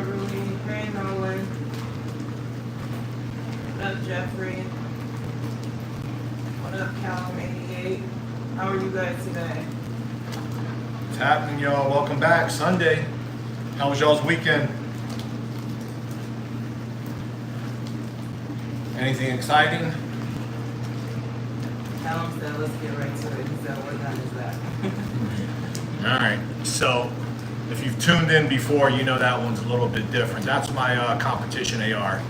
Everly. Hey, Nolan. What up, Jeffrey? What up, Callum88? How are you guys today? What's happening, y'all? Welcome back. Sunday. How was y'all's weekend? Anything exciting? Callum said, let's get right to it. He said, what gun is that? All right. So, if you've tuned in before, you know that one's a little bit different. That's my competition AR.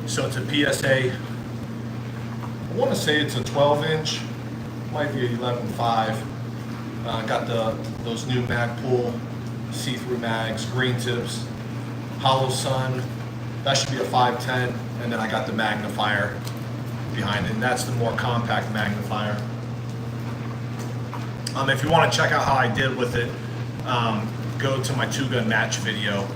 So it's a PSA. I want to say it's a 12-inch. Might be a 11.5. Got those new Magpul see-through mags, green tips, hollow sun. That should be a 510, and then I got the magnifier behind it, and that's the more compact magnifier. If you want to check out how I did with it, go to my two-gun match video.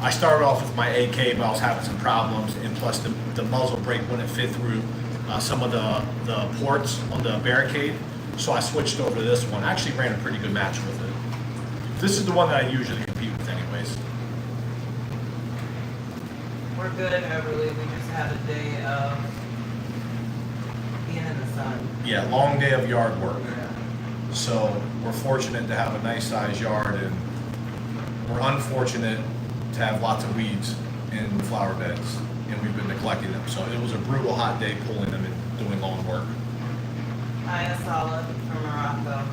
I started off with my AK, but I was having some problems, and plus the muzzle brake wouldn't fit through some of the ports on the barricade, so I switched over to this one. I actually ran a pretty good match with it. This is the one that I usually compete with anyways. We're good, Everly. We just had a day of being in the sun. Yeah, long day of yard work. Yeah. So we're fortunate to have a nice sized yard, and we're unfortunate to have lots of weeds in flower beds, and we've been neglecting them. So it was a brutal hot day pulling them and doing lawn work. Hi, Asala from Morocco.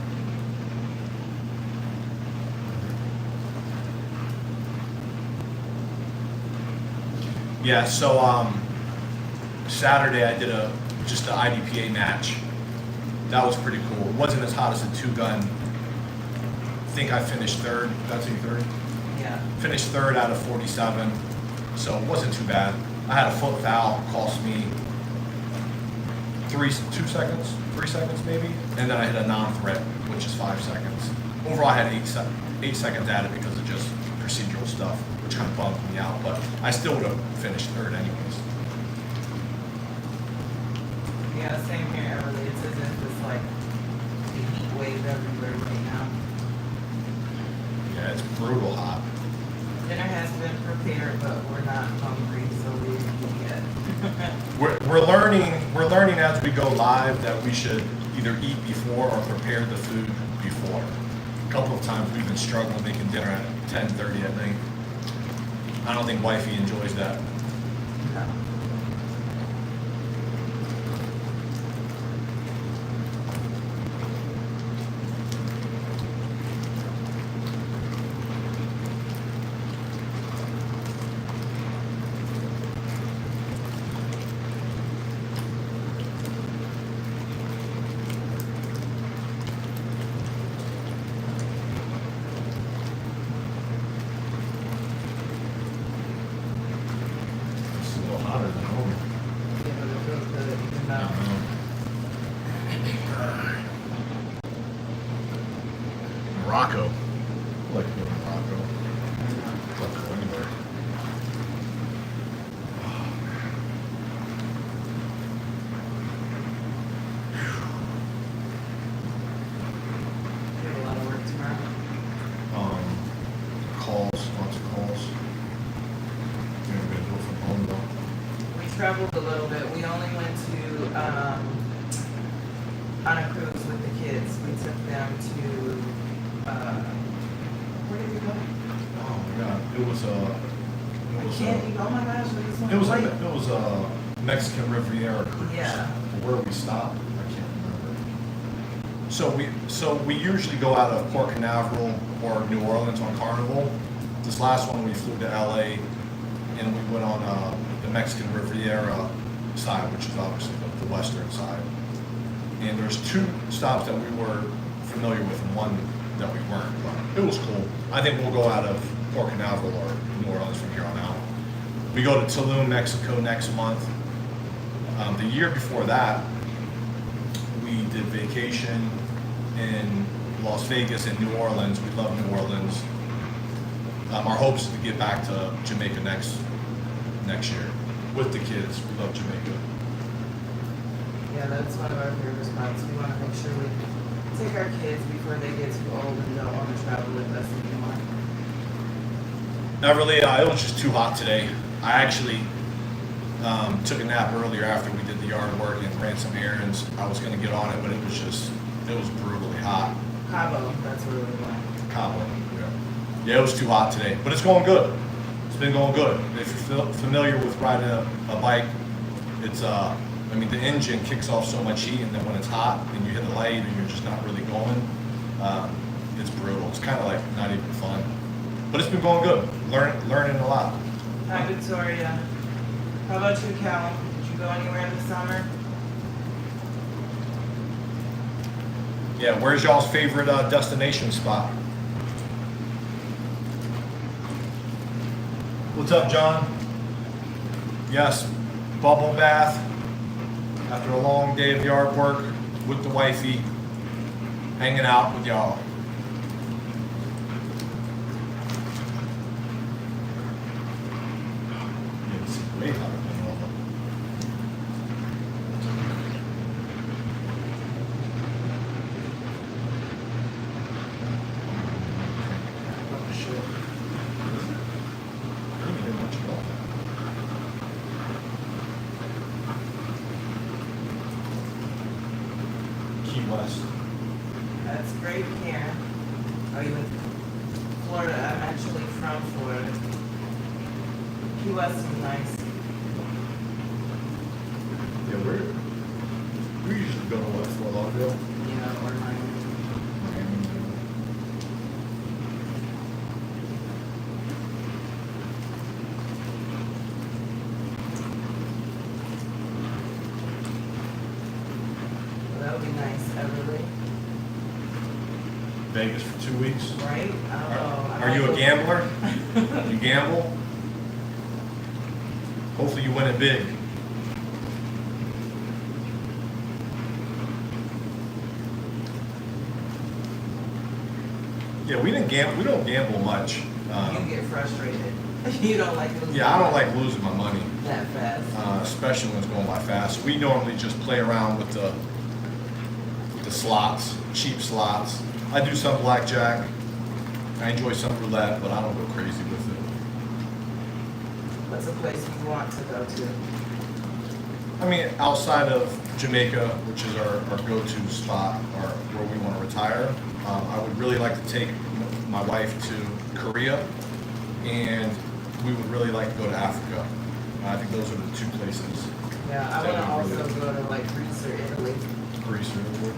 Yeah, so Saturday I did just an IDPA match. That was pretty cool. It wasn't as hot as a two-gun. I think I finished third. That's you third? Yeah. Finished third out of 47, so it wasn't too bad. I had a foot foul, cost me 3 seconds maybe, and then I hit a non-threat, which is 5 seconds. Overall, I had 8 seconds at it because of just procedural stuff, which kind of bummed me out, but I still would have finished third anyways. Yeah, same here, Everly. It's as if it's like the heat wave everywhere right now. Yeah, it's brutal hot. Dinner has been prepared, but we're not hungry, so we didn't eat yet. We're learning as we go live that we should either eat before or prepare the food before. A couple of times we've been struggling making dinner at 10:30 at night. I don't think wifey enjoys that. No. It's a little hotter than home. Yeah, but it feels good, even though Morocco. I like to go to Morocco. I'd love to go anywhere. we have a lot of work tomorrow. Calls, lots of calls. You're gonna do it from home though. We traveled a little bit. We only went to on a cruise with the kids. We took them to where did we go? Oh my god, it was Oh my gosh, we just went it was away. it was a Mexican Riviera cruise. Yeah. Where we stopped, I can't remember. So we usually go out of Port Canaveral or New Orleans on Carnival. This last one we flew to LA, and we went on the Mexican Riviera side, which is obviously the western side. And there's 2 stops that we were familiar with and one that we weren't, but it was cool. I think we'll go out of Port Canaveral or New Orleans from here on out. We go to Tulum, Mexico next month. The year before that, we did vacation in Las Vegas and New Orleans. We love New Orleans. Our hopes is to get back to Jamaica next year with the kids. We love Jamaica. Yeah, that's one of our favorite spots. We want to make sure we take our kids before they get too old and don't want to travel with us anymore. Everly, it was just too hot today. I actually took a nap earlier after we did the yard work and ran some errands. I was gonna get on it, but it was brutally hot. Cabo, that's where we went. Cabo, yeah. Yeah, it was too hot today, but it's going good. It's been going good. If you're familiar with riding a bike, it's I mean, the engine kicks off so much heat, and then when it's hot and you hit the light and you're just not really going, it's brutal. It's kind of like not even fun. But it's been going good. Learning a lot. Hi, Victoria. How about you, Cal? Did you go anywhere this summer? Yeah, where's y'all's favorite destination spot? What's up, John? Yes, bubble bath after a long day of yard work with the wifey, hanging out with y'all. Yeah, it's way hotter than normal. Oh, shit. I didn't hear much about that. Key West. That's great, Karen. Are you in Florida? I'm actually from Florida. Key West is nice. Yeah, we usually go to what, Fort Lauderdale? Yeah, or Miami. Well, that would be nice, Everly. Vegas for 2 weeks. Right? I don't know. I Are you a might gambler? You gamble? Hopefully you win it big. Yeah, we don't gamble much. You get frustrated. You don't like losing. Yeah, I don't like losing my money, that fast. especially when it's going by fast. We normally just play around with the slots, cheap slots. I do some blackjack. I enjoy some roulette, but I don't go crazy with it. What's a place you want to go to? I mean, outside of Jamaica, which is our go-to spot, or where we want to retire, I would really like to take my wife to Korea, and we would really like to go to Africa. I think those are the two places. Yeah, I that want to we also really- go to like Greece or Italy. Greece or Italy.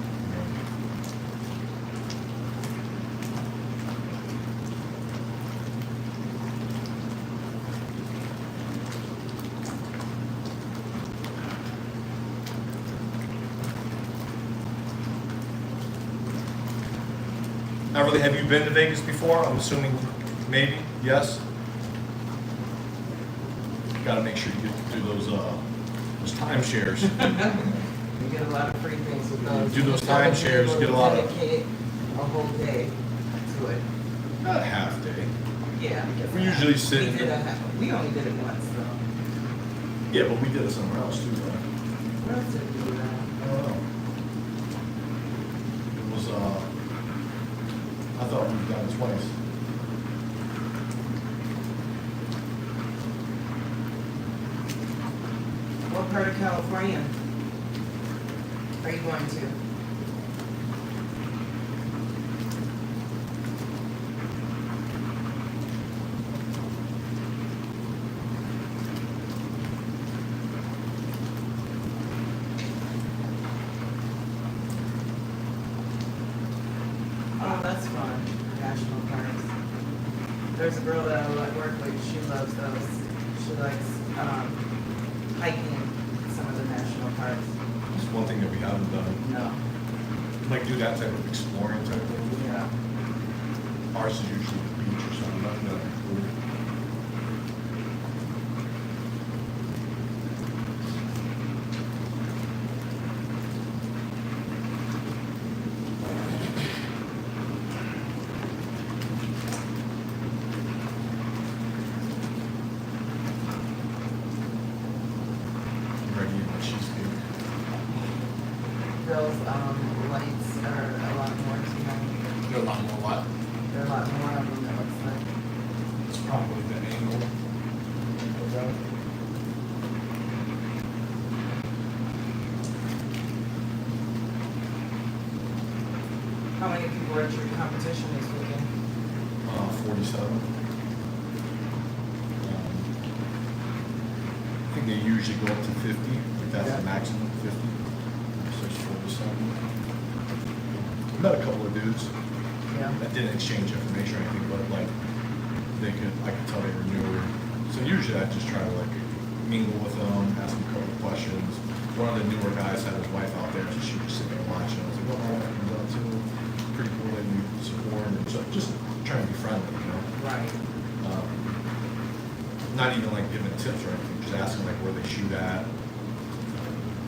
Everly, have you been to Vegas before? I'm assuming maybe, yes? Gotta make sure you get to do those timeshares. You get a lot of free things with those. Do those You gotta be timeshares, able get to a lot of- dedicate a whole day to it. Not a half day. Yeah. because We usually sit We in did the- we only did it once though. Yeah, but we did it somewhere else too, right? Where else did we do that? I don't know. It was, I thought we'd done it twice. What part of California are you going to? Oh, that's fun. National parks. There's a girl that I work with, she loves those. She likes hiking some of the national parks. It's one thing that we haven't done. No. Like do that type of exploring type of thing. Yeah. Ours is usually the beach or something like that. Ready to eat my cheesecake. Those lights are a lot more tonight. Go a lot more what? There are a lot more of them, it looks like. It's probably the archery competition this weekend? 47. I think they usually go up to 50. Like that's the maximum, 50. So it's 47. Met a couple of dudes Yeah. that didn't exchange information or anything, but like I could tell they were newer. So usually I just try to like mingle with them, ask them a couple of questions. One of the newer guys had his wife out there, so she was sitting there watching. I was like, well, my wife comes out too. Pretty cool that you support and so just trying to be friendly, you know. Right. Not even like giving tips or anything, just asking like where they shoot at,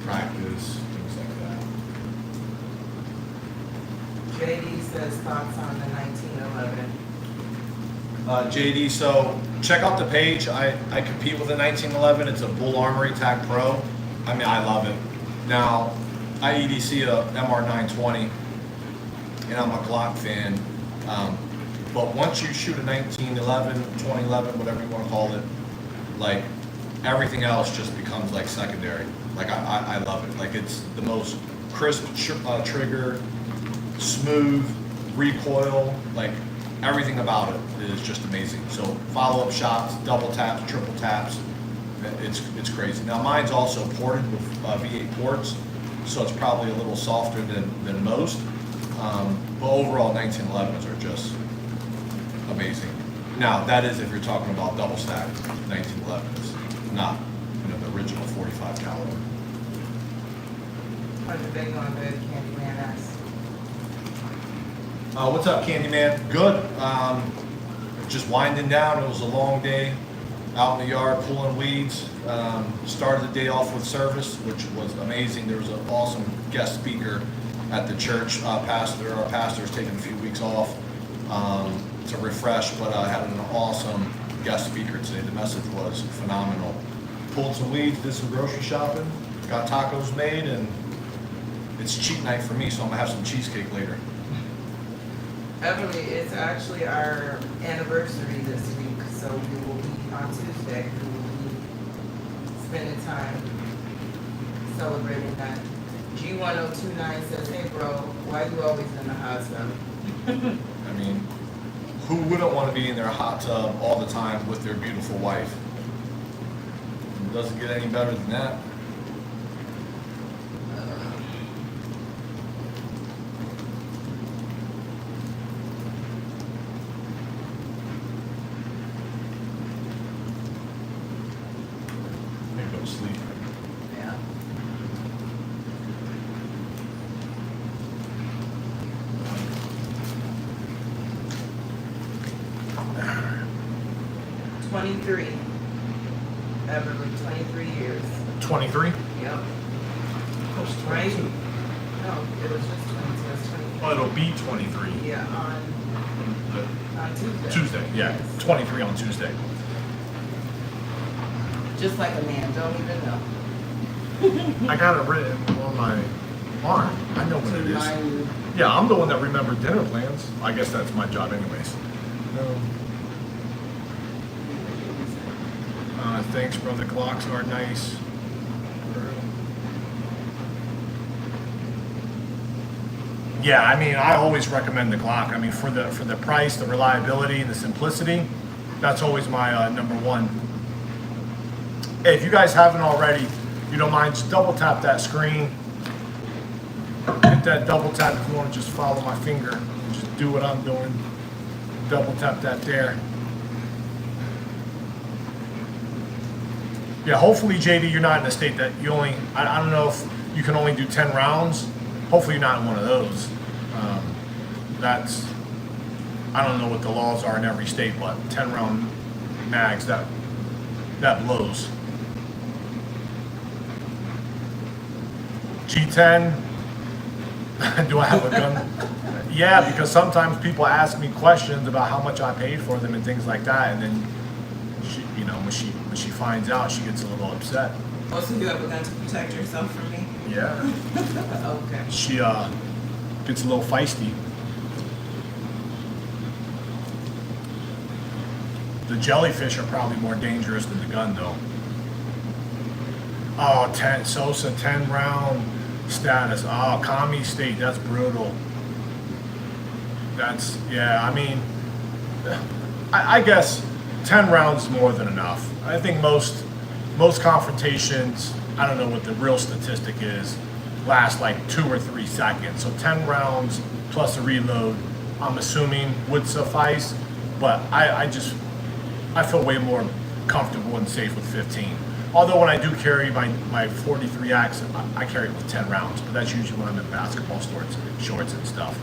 practice, things like that. JD says thoughts on the 1911. JD, so check out the page. I compete with the 1911. It's a Bull Armory Tac Pro. I mean, I love it. Now, I EDC a MR920, and I'm a Glock fan. But once you shoot a 1911, 2011, whatever you want to call it, like everything else just becomes like secondary. Like I love it. Like it's the most crisp trigger, smooth recoil, like everything about it is just amazing. So follow-up shots, double taps, triple taps, it's crazy. Now mine's also ported with V8 ports, so it's probably a little softer than most. But overall 1911s are just amazing. Now that is if you're talking about double stack 1911s, not the original 45 caliber. How's your day going, good? Candyman asks. What's up, Candyman? Good. Just winding down. It was a long day out in the yard pulling weeds. Started the day off with service, which was amazing. There was an awesome guest speaker at the church. Our pastor's taking a few weeks off to refresh, but I had an awesome guest speaker today. The message was phenomenal. Pulled some weeds, did some grocery shopping, got tacos made, and it's cheat night for me, so I'm gonna have some cheesecake later. Everly, it's actually our anniversary this week, so we will be on Tuesday. We will be spending time celebrating that. G1029 says, hey bro, why you always in the hot tub? I mean, who wouldn't want to be in their hot tub all the time with their beautiful wife? It doesn't get any better than that. Maybe go to sleep. Yeah. $23. Everly, 23 years. 23? Yep. Right? No, it was just 22. It was 23. Oh, it'll be 23. Yeah, on Tuesday. Tuesday, yeah. 23 on Tuesday. Just like a man, don't even know. I got it written on my arm. I know what it is. Remind you. Yeah, I'm the one that remembered dinner plans. I guess that's my job anyways. Thanks, brother. Glocks are nice. Yeah, I mean, I always recommend the Glock. I mean, for the price, the reliability, the simplicity, that's always my number one. Hey, if you guys haven't already, you don't mind, just double tap that screen. Hit that double tap if you want to just follow my finger and just do what I'm doing. Double tap that there. Yeah, hopefully, JD, you're not in a state that you only, I don't know if you can only do 10 rounds. Hopefully you're not in one of those. I don't know what the laws are in every state, but 10 round mags, that blows. G10, do I have a gun? Yeah, because sometimes people ask me questions about how much I paid for them and things like that, and then she, when she finds out, she gets a little upset. Oh, so you have a gun to protect yourself from me? Yeah. Okay. She gets a little feisty. The jellyfish are probably more dangerous than the gun, though. Oh, Sosa 10 round status. Oh, commie state, that's brutal. Yeah, I mean, I guess 10 rounds is more than enough. I think most confrontations, I don't know what the real statistic is, last like 2 or 3 seconds. So 10 rounds plus a reload, I'm assuming would suffice, but I feel way more comfortable and safe with 15. Although when I do carry my 43X, I carry it with 10 rounds, but that's usually when I'm in basketball shorts and stuff.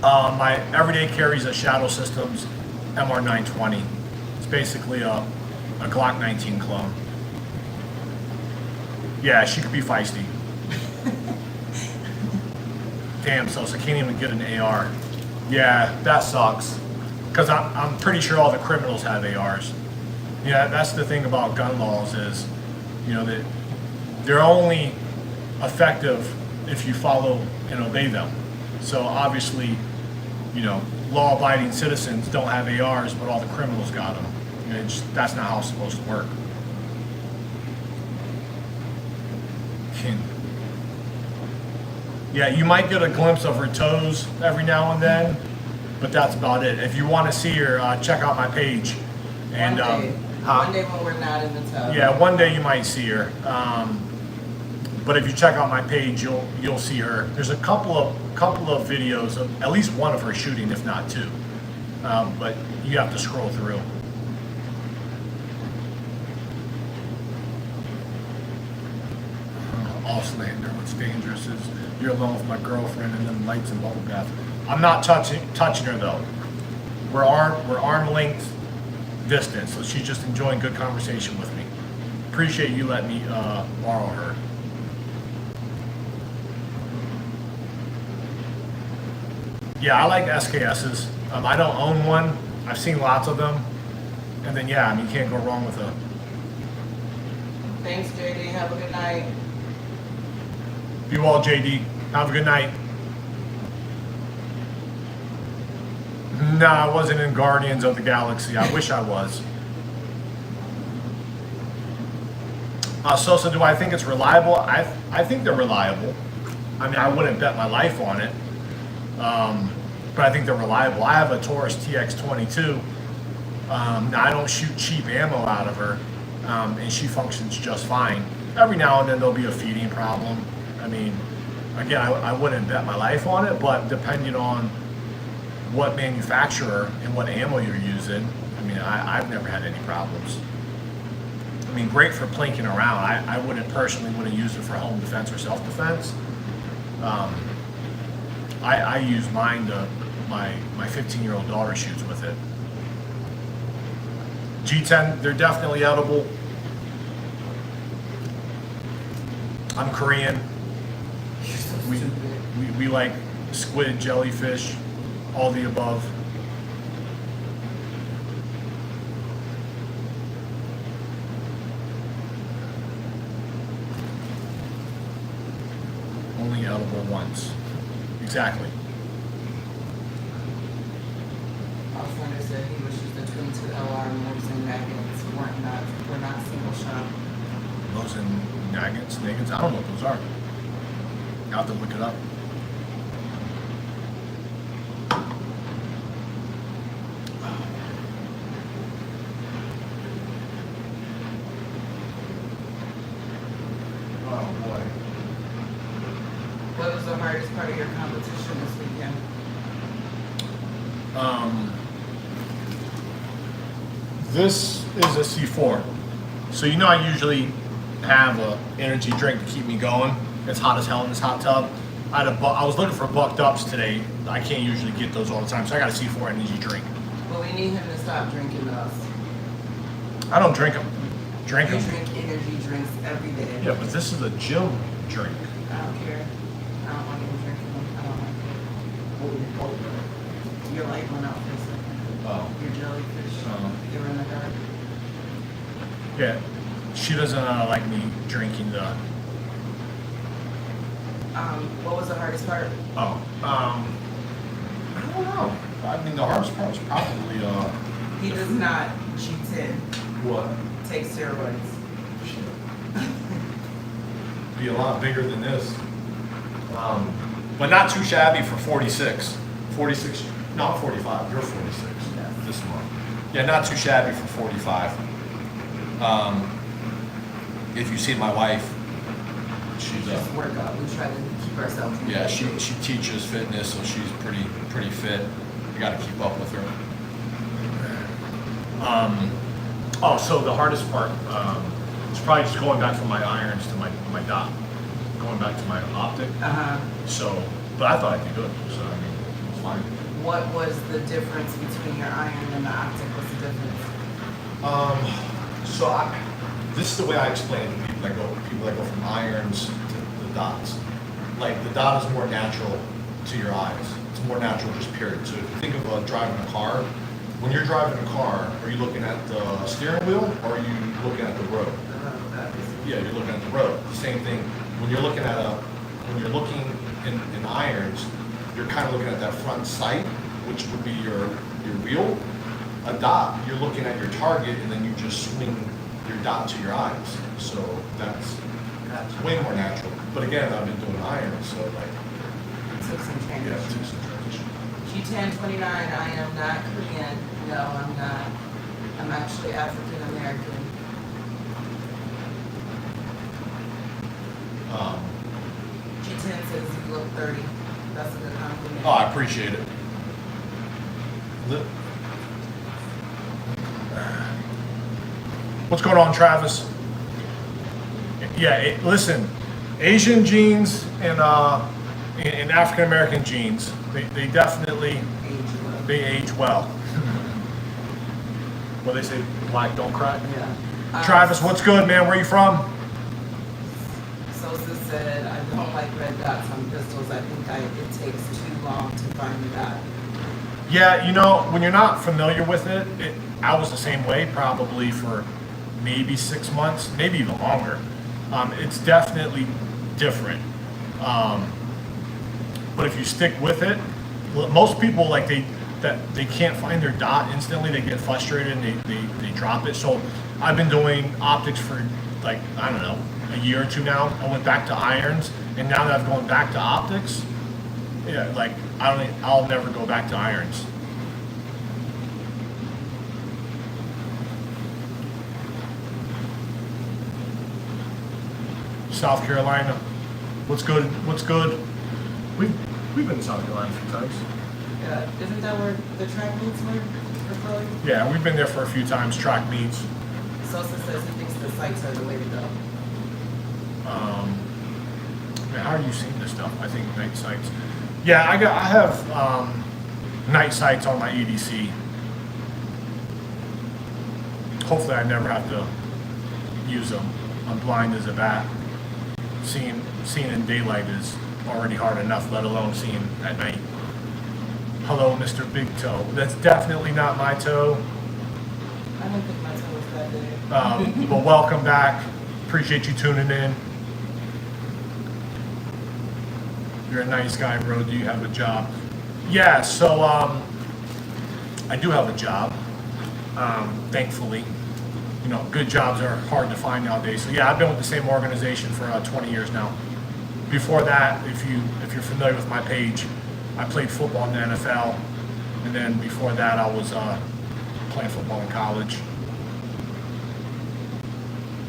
My everyday carry is a Shadow Systems MR920. It's basically a Glock 19 clone. Yeah, she could be feisty. Damn, so I can't even get an AR. Yeah, that sucks. Because I'm pretty sure all the criminals have ARs. Yeah, that's the thing about gun laws is, you know, that they're only effective if you follow and obey them. So obviously, you know, law-abiding citizens don't have ARs, but all the criminals got them. You know, that's not how it's supposed to work. Yeah, you might get a glimpse of her toes every now and then, but that's about it. If you want to see her, check out my page. And one day when we're not in the tub. yeah, one day you might see her. But if you check out my page, you'll see her. There's a couple of videos of at least one of her shooting, if not 2. But you have to scroll through. All slander. What's dangerous is you're alone with my girlfriend and then lights and bubble bath. I'm not touching her though. We're arm length distance, so she's just enjoying good conversation with me. Appreciate you letting me borrow her. Yeah, I like SKSs. I don't own one. I've seen lots of them. And then yeah, I mean, you can't go wrong with a. Thanks, JD. Have a good night. Be well, JD. Have a good night. No, I wasn't in Guardians of the Galaxy. I wish I was. Sosa, do I think it's reliable? I think they're reliable. I mean, I wouldn't bet my life on it. But I think they're reliable. I have a Taurus TX22. Now, I don't shoot cheap ammo out of her, and she functions just fine. Every now and then there'll be a feeding problem. I mean, again, I wouldn't bet my life on it, but depending on what manufacturer and what ammo you're using, I mean, I've never had any problems. I mean, great for plinking around. I wouldn't use it for home defense or self-defense. I use mine to, my 15-year-old daughter shoots with it. G10, they're definitely edible. I'm Korean. You're so stupid. We like squid, jellyfish, all the above. Only edible once. Exactly. Alexander said he wishes the 22 LR moves and magnets were not single shot. Those and nuggets. I don't know what those are. I'll have to look it up. Oh boy. What was the hardest part of your competition this weekend? This is a C4. So you know I usually have an energy drink to keep me going. It's hot as hell in this hot tub. I was looking for bucked ups today. I can't usually get those all the time, so I got a C4 energy drink. Well, we need him to stop drinking those. I don't drink them. You drink energy drinks every day. Yeah, but this is a gym drink. I don't care. I don't want you drinking them. I don't like it. Your light went out for a second. Oh. Your jellyfish. You were in the dark. Yeah, she doesn't like me drinking the. What was the hardest part? Oh, I don't know. I mean, the hardest part was probably He does not G10 what? take steroids. Be a lot bigger than this. But not too shabby for 46. 46, no, I'm 45, you're 46 Yes. this month. Yeah, not too shabby for 45. If you see my wife, she's Just work out, we try to keep ourselves. in yeah, shape. she teaches fitness, so she's pretty fit. You gotta keep up with her. Oh, so the hardest part is probably just going back from my irons to my dot, going back to my optic. Uh-huh. So, but I thought I did good. So I mean, it's fine. What was the difference between your iron and the optic? What's the difference? This is the way I explain it to people that go from irons to the dots. Like the dot is more natural to your eyes. It's more natural, just period. So if you think of driving a car, when you're driving a car, are you looking at the steering wheel or are you looking at the road? Yeah, you're looking at the road. The same thing when you're looking in irons, you're kind of looking at that front sight, which would be your wheel. A dot, you're looking at your target and then you just swing your dot to your eyes. So that's way more natural. But again, I've been doing irons, so like Took some yeah, it transition. took some transition. G1029, I am not Korean. No, I'm not. I'm actually African American. G10 says you look 30. That's a good compliment. Oh, I appreciate it. What's going on, Travis? Yeah, listen, Asian genes and African American genes, they definitely they age well. What they say, black don't crack. Yeah. Travis, what's good, man? Where you from? Sosa said, I don't like red dots on pistols. I think it takes too long to find the dot. Yeah, you know, when you're not familiar with it, I was the same way, probably for maybe 6 months, maybe even longer. It's definitely different. But if you stick with it, most people they can't find their dot instantly. They get frustrated and they drop it. So I've been doing optics for like, I don't know, a year or two now. I went back to irons, and now that I've gone back to optics, yeah, like I'll never go back to irons. South Carolina, what's good? What's good? We've been to South Carolina a few times. Yeah. Isn't that where the track meets were for Chloe? Yeah, we've been there for a few times. Track meets. Sosa says he thinks the sights are the way to go. Man, how are you seeing this stuff? I think night sights. Yeah, I have night sights on my EDC. Hopefully, I never have to use them. I'm blind as a bat. Seeing in daylight is already hard enough, let alone seeing at night. Hello, Mr. Big Toe. That's definitely not my toe. I don't think my toe was that big. But welcome back. Appreciate you tuning in. You're a nice guy, bro. Do you have a job? Yeah, so I do have a job, thankfully. You know, good jobs are hard to find nowadays. So yeah, I've been with the same organization for 20 years now. Before that, if you're familiar with my page, I played football in the NFL, and then before that, I was playing football in college.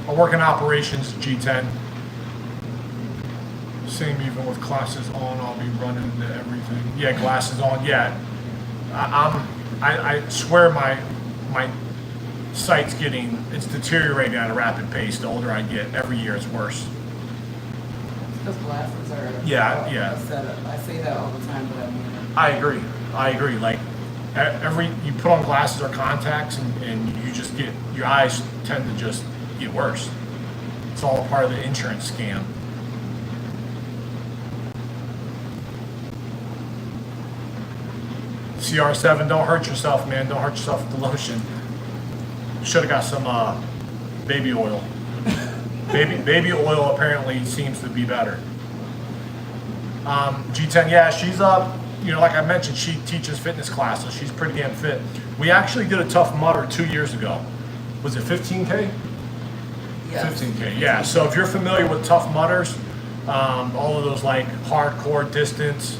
I work in operations, G10. Same even with classes on, I'll be running into everything. Yeah, glasses on, yeah. I swear my sight's it's deteriorating at a rapid pace. The older I get, every year it's worse. Those glasses are Yeah. a setup. I say that all the time, but I mean it. I agree. Like you put on glasses or contacts and you just your eyes tend to just get worse. It's all a part of the insurance scam. CR7, don't hurt yourself, man. Don't hurt yourself with the lotion. Should have got some baby oil. Baby oil apparently seems to be better. G10, yeah, she's like I mentioned, she teaches fitness classes. She's pretty damn fit. We actually did a Tough Mudder 2 years ago. Was it 15K? Yes. 15K, yeah. So if you're familiar with Tough Mudders, all of those like hardcore distance,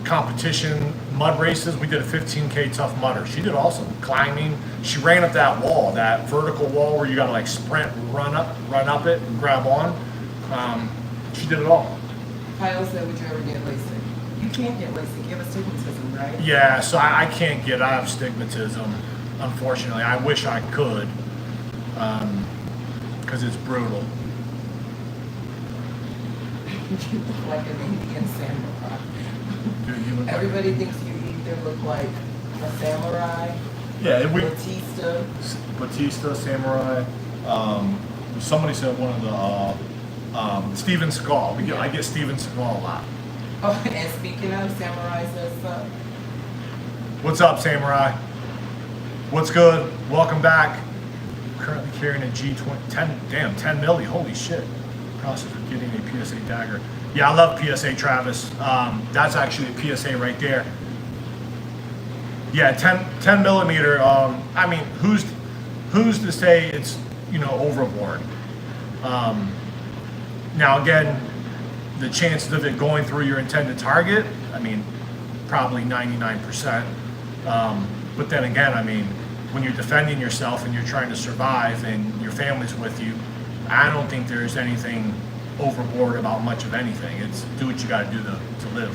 competition mud races. We did a 15K tough mudder. She did awesome climbing. She ran up that wall, that vertical wall where you got to like sprint, run up it, and grab on. She did it all. Kyle said, would you ever get LASIK? You can't get LASIK. You have astigmatism, right? Yeah, so I can't get. I have astigmatism, unfortunately. I wish I could, because it's brutal. You look like an Indian samurai. Dude, you look like- Everybody thinks you either look like a samurai, Yeah, Batista. Samurai. Somebody said one of the Steven Seagal. I get Steven Seagal a lot. Oh, and speaking of, samurai says, What's up, Samurai? What's good? Welcome back. Currently carrying a G20, 10 milli. Holy shit. Process of getting a PSA dagger. Yeah, I love PSA, Travis. That's actually a PSA right there. Yeah, 10 millimeter. I mean, who's to say it's, overboard? Now again, the chances of it going through your intended target, I mean, probably 99%. But then again, I mean, when you're defending yourself and you're trying to survive and your family's with you, I don't think there's anything overboard about much of anything. It's do what you got to do to live.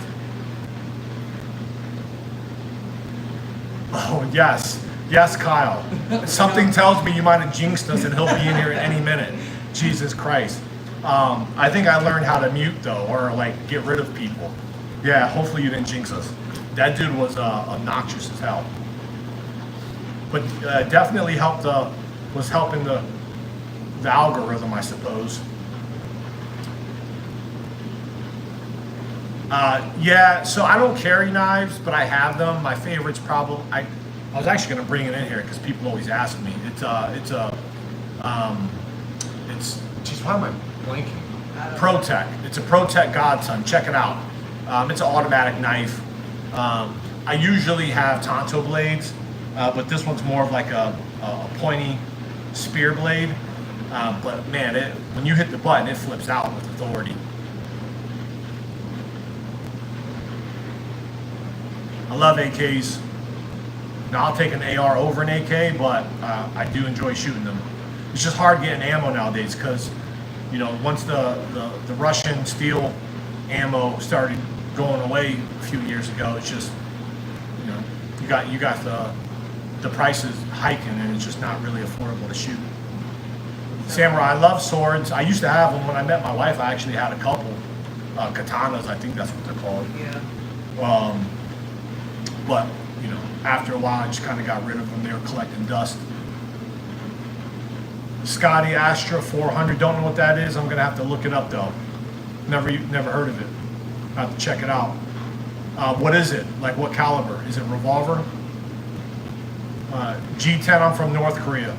Oh, yes. Yes, Kyle. Something tells me you might have jinxed us and he'll be in here at any minute. Jesus Christ. I think I learned how to mute, though, or, like, get rid of people. Yeah, hopefully you didn't jinx us. That dude was obnoxious as hell. But definitely was helping the algorithm, I suppose. Yeah, so I don't carry knives, but I have them. My favorite's probably, I was actually going to bring it in here because people always ask me. Geez, why am I blanking? ProTech. It's a ProTech Godson. Check it out. It's an automatic knife. I usually have Tonto blades, but this one's more of like a pointy spear blade. But man, when you hit the button, it flips out with authority. I love AKs. Now I'll take an AR over an AK, but I do enjoy shooting them. It's just hard getting ammo nowadays because, once the Russian steel ammo started going away a few years ago, it's just, you got the prices hiking and it's just not really affordable to shoot. Samurai, I love swords. I used to have them when I met my wife. I actually had a couple katanas. I think that's what they're called. Yeah. But, after a while, I just kind of got rid of them. They were collecting dust. Scotty Astra 400. Don't know what that is. I'm going to have to look it up, though. Never heard of it. I have to check it out. What is it? Like, what caliber? Is it revolver? G10, I'm from North Korea.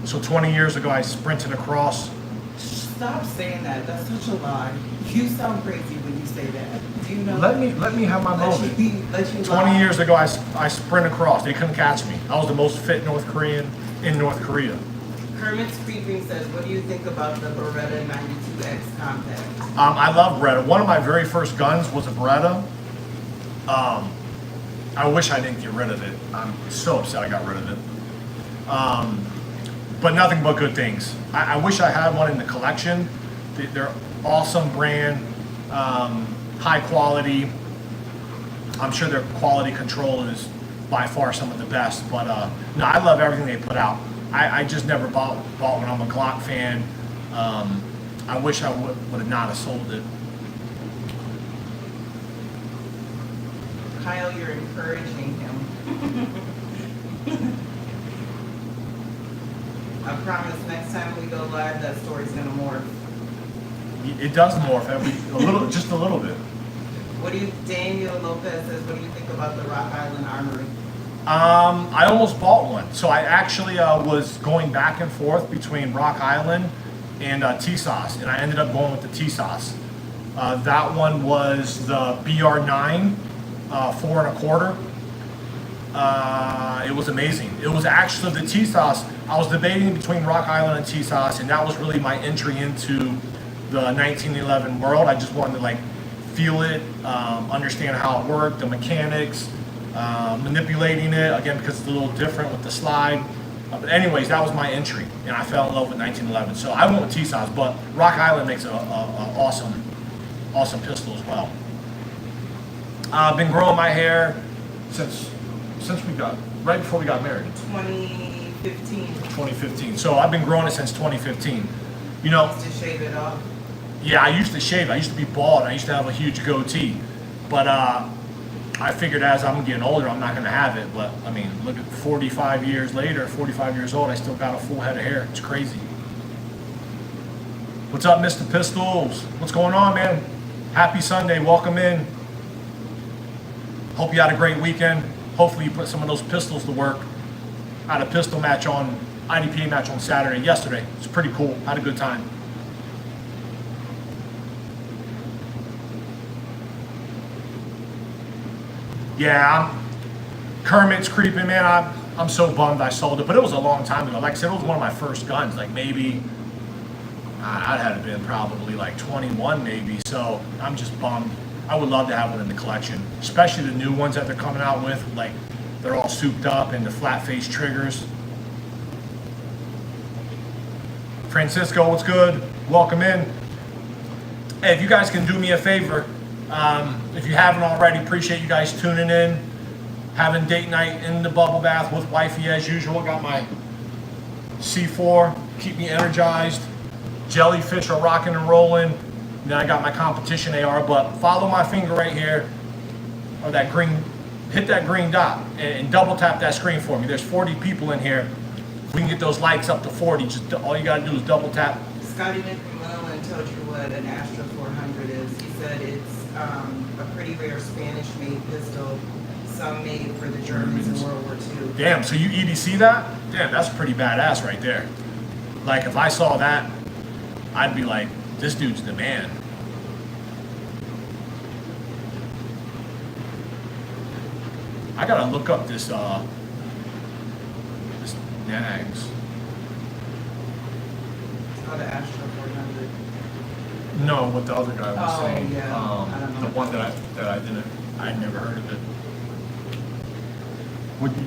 So 20 years ago, I sprinted across. Stop saying that. That's such a lie. You sound crazy when you say that. Do you know? Let me have my moment. Let you 20 lie. years ago, I sprint across. They couldn't catch me. I was the most fit North Korean in North Korea. Kermit's Creeping says, what do you think about the Beretta 92X compact? I love Beretta. One of my very first guns was a Beretta. I wish I didn't get rid of it. I'm so upset I got rid of it. But nothing but good things. I wish I had one in the collection. They're awesome brand, high quality. I'm sure their quality control is by far some of the best. But no, I love everything they put out. I just never bought one. I'm a Glock fan. I wish I would have not have sold it. Kyle, you're encouraging him. I promise next time we go live, that story's gonna morph. It does morph just a little bit. Daniel Lopez says, what do you think about the Rock Island Armory? I almost bought one. So I actually was going back and forth between Rock Island and T-Sauce, and I ended up going with the T-Sauce. That one was the BR9 4 1/4. It was amazing. It was actually the T-Sauce. I was debating between Rock Island and T-Sauce, and that was really my entry into the 1911 world. I just wanted to feel it, understand how it worked, the mechanics, manipulating it, again, because it's a little different with the slide. But anyways, that was my entry, and I fell in love with 1911. So I went with T-Size, but Rock Island makes a awesome pistol as well. I've been growing my hair since right before we got married. 2015. 2015. So I've been growing it since 2015. You know, To shave it off. yeah, I used to shave. I used to be bald. I used to have a huge goatee. But I figured as I'm getting older, I'm not going to have it. But I mean, look at 45 years later, 45 years old, I still got a full head of hair. It's crazy. What's up, Mr. Pistols? What's going on, man? Happy Sunday. Welcome in. Hope you had a great weekend. Hopefully you put some of those pistols to work. I had a pistol match on, IDPA match on Saturday, yesterday. It's pretty cool. Had a good time. Yeah, Kermit's creeping, man. I'm so bummed I sold it, but it was a long time ago. Like I said, it was one of my first guns. Like maybe, I'd have been probably like 21 maybe. So I'm just bummed. I would love to have one in the collection, especially the new ones that they're coming out with. Like they're all souped up and the flat face triggers. Francisco, what's good? Welcome in. Hey, if you guys can do me a favor, if you haven't already, appreciate you guys tuning in, having date night in the bubble bath with wifey as usual. Got my C4, keep me energized. Jellyfish are rocking and rolling. Then I got my competition AR, but follow my finger right here, or that green, hit that green dot and double tap that screen for me. There's 40 people in here. If we can get those likes up to 40, just all you gotta do is double tap. Scotty McMillan told you what an Astra 400 is. He said it's a pretty rare Spanish-made pistol, some made for the Germans in World War II. Damn, so you EDC that? Damn, that's pretty badass right there. Like if I saw that, I'd be like, this dude's the man. I gotta look up this Nags. It's called an Astra 400. No, what the other guy was saying. Yeah. I don't know. The one that I didn't. I'd never heard of it. Would you?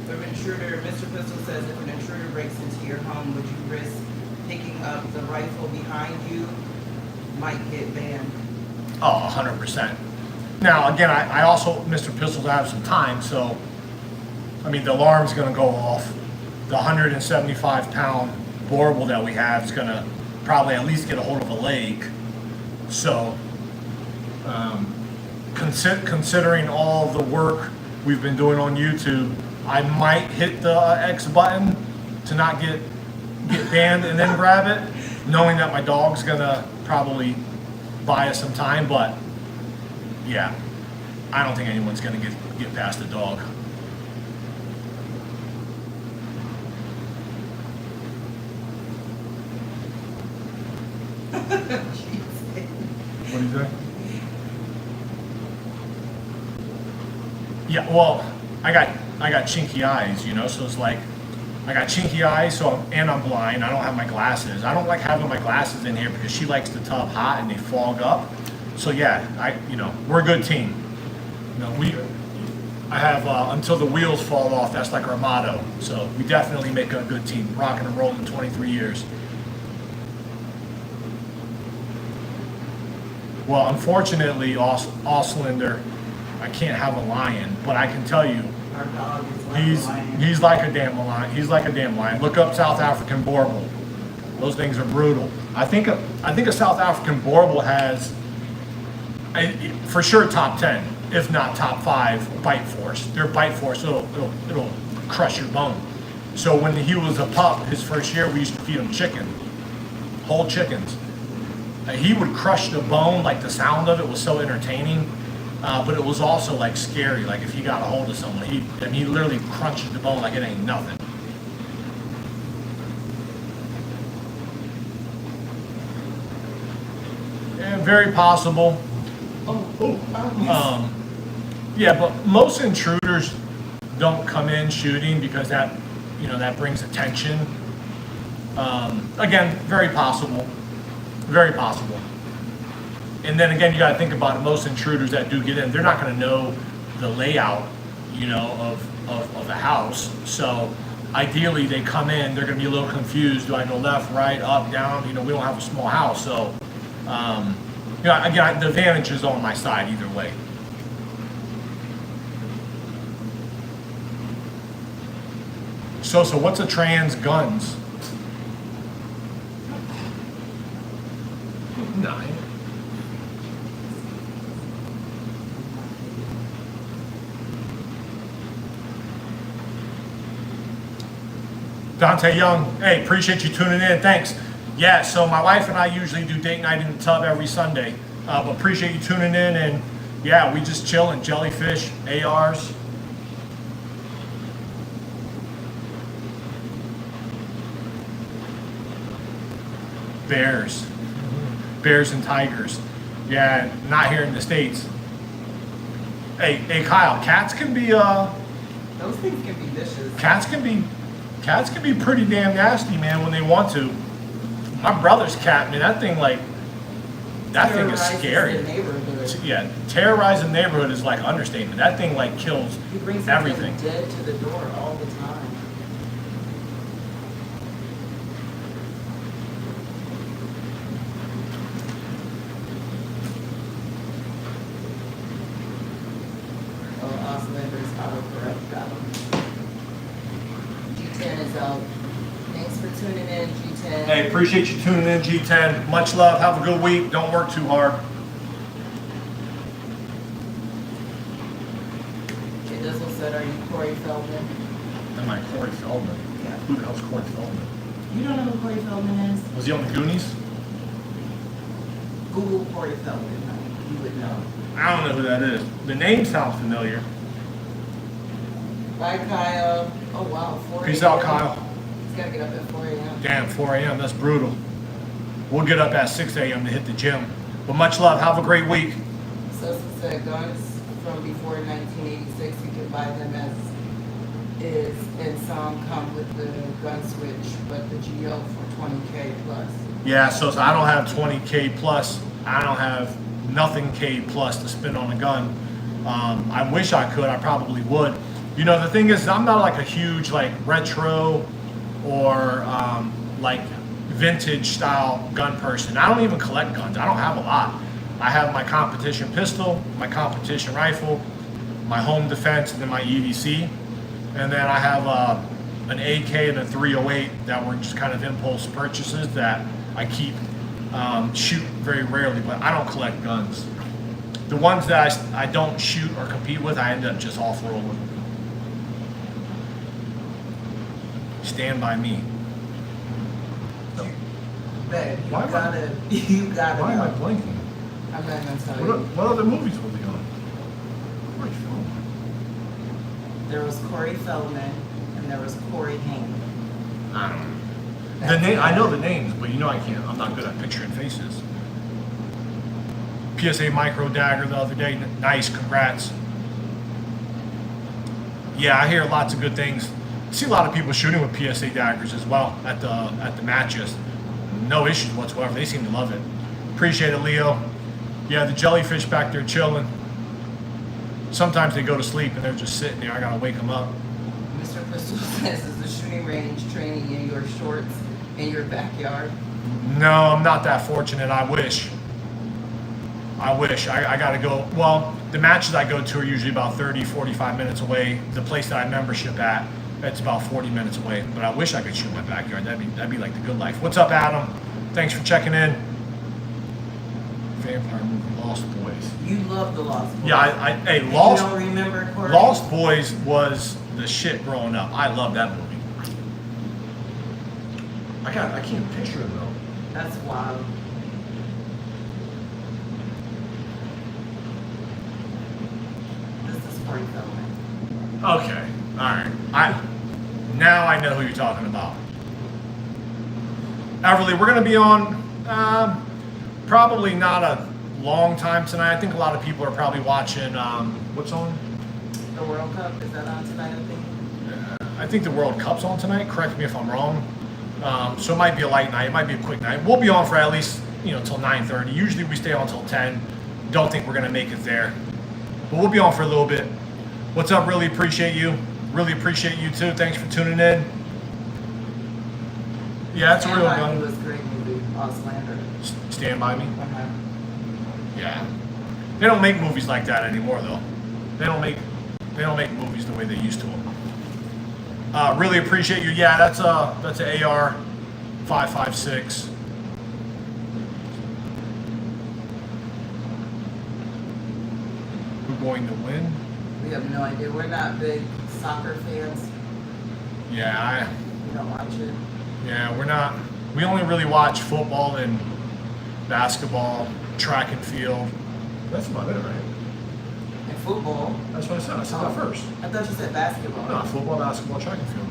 If an intruder, Mr. Pistol says, if an intruder breaks into your home, would you risk picking up the rifle behind you? Might get banned. Oh, 100%. Now, again, I also, Mr. Pistols, I have some time, so, I mean, the alarm's gonna go off. The 175-pound Borble that we have is gonna probably at least get a hold of a leg. So, considering all the work we've been doing on YouTube, I might hit the X button to not get banned and then grab it, knowing that my dog's gonna probably buy us some time. But yeah, I don't think anyone's gonna get past the dog. What do you say? Yeah, well, I got chinky eyes, you know, so it's like I got chinky eyes, and I'm blind. I don't have my glasses. I don't like having my glasses in here because she likes the tub hot and they fog up. So yeah, we're a good team. You know, I have until the wheels fall off. That's like our motto. So we definitely make a good team. Rocking and rolling 23 years. Well, unfortunately, Auslander, I can't have a lion, but I can tell you, Our dog is like a lion. he's like a damn lion. He's like a damn lion. Look up South African Borble. Those things are brutal. I think a South African Borble has, for sure, top 10, if not top 5 bite force. Their bite force, it'll crush your bone. So when he was a pup, his first year, we used to feed him chicken, whole chickens. He would crush the bone, like the sound of it was so entertaining, but it was also like scary. Like if he got a hold of someone, he literally crunches the bone like it ain't nothing. And very possible. Yeah, but most intruders don't come in shooting because that brings attention. Again, very possible. Very possible. And then again, you got to think about it. Most intruders that do get in, they're not going to know the layout, you know, of the house. So ideally, they come in, they're going to be a little confused. Do I go left, right, up, down? You know, we don't have a small house, so you know, again, the advantage is on my side either way. So what's a trans guns? 9. Dante Young, hey, appreciate you tuning in. Thanks. Yeah, so my wife and I usually do date night in the tub every Sunday. But appreciate you tuning in, and yeah, we just chilling. Jellyfish, ARs. Bears. Bears and tigers. Yeah, not here in the States. Hey, Kyle, cats can be Those things can be vicious. Cats can be pretty damn nasty, man, when they want to. My brother's cat, man, that thing is scary. The neighborhood. Yeah, terrorizing the neighborhood is like understatement. That thing like kills He brings everything. dead to the door all the time. Oh, Oslander's autocorrect got him. G10 is out. Thanks for tuning in, G10. Hey, appreciate you tuning in, G10. Much love. Have a good week. Don't work too hard. Dizzle said, are you Corey Feldman? Am I Corey Feldman? Yeah. Who the hell's Corey Feldman? You don't know who Corey Feldman is? Was he on the Goonies? Google Corey Feldman. You would know. I don't know who that is. The name sounds familiar. Bye, Kyle. Oh, wow. 4 Peace a.m. out, Kyle. He's got to get up at 4 a.m. Damn, 4 a.m. That's brutal. We'll get up at 6 a.m. to hit the gym. But much love. Have a great week. Sosa said guns from before 1986, you can buy them as is, and some come with the gun switch, but the GO for 20K plus. Yeah, so I don't have 20K plus. I don't have nothing K plus to spend on a gun. I wish I could. I probably would. You know, the thing is, I'm not like a huge like retro or like vintage style gun person. I don't even collect guns. I don't have a lot. I have my competition pistol, my competition rifle, my home defense, and then my EDC. And then I have an AK and a 308 that were just kind of impulse purchases that I keep, shoot very rarely, but I don't collect guns. The ones that I don't shoot or compete with, I end up just off-rolling. Stand by me. Babe, Why am I- you gotta Why am I know. blinking? I'm not gonna tell you. What other movies will be on? Corey Feldman. There was Corey Feldman and there was Corey Haim. I don't know. The name, I know the names, but you know I'm not good at picturing faces. PSA micro dagger the other day, nice, congrats. Yeah, I hear lots of good things. See a lot of people shooting with PSA daggers as well at the matches. No issues whatsoever. They seem to love it. Appreciate it, Leo. Yeah, the jellyfish back there chilling. Sometimes they go to sleep and they're just sitting there. I gotta wake them up. Mr. Crystal says, is the shooting range training in your shorts in your backyard? No, I'm not that fortunate. I wish. I gotta go. Well, the matches I go to are usually about 30, 45 minutes away. The place that I membership at, it's about 40 minutes away. But I wish I could shoot in my backyard. That'd be like the good life. What's up, Adam? Thanks for checking in. Vampire movie, Lost Boys. You love the Lost Boys. Yeah, hey, And Lost. You don't remember Corey? Lost Boys was the shit growing up. I love that movie. I can't picture it though. That's wild. This is Corey Feldman. Okay, all right. Now I know who you're talking about. Everly, we're gonna be on probably not a long time tonight. I think a lot of people are probably watching. What's on? The World Cup, is that on tonight, I think? I think the World Cup's on tonight. Correct me if I'm wrong. So it might be a light night. It might be a quick night. We'll be on for at least till 9:30. Usually we stay on till 10. Don't think we're gonna make it there, but we'll be on for a little bit. What's up? Really appreciate you. Really appreciate you too. Thanks for tuning in. Yeah, it's a real It gun. was a great movie, Auslander. Stand By Me. Uh-huh. Yeah. They don't make movies like that anymore, though. They don't make movies the way they used to them. Really appreciate you. Yeah, that's an AR 5.56. Who's going to win? We have no idea. We're not big soccer fans. Yeah, We don't watch it. we're not. We only really watch football and basketball, track and field. That's about it, right? And football. That's what I said. I said that first. I thought you said basketball. No, football, basketball, track and field.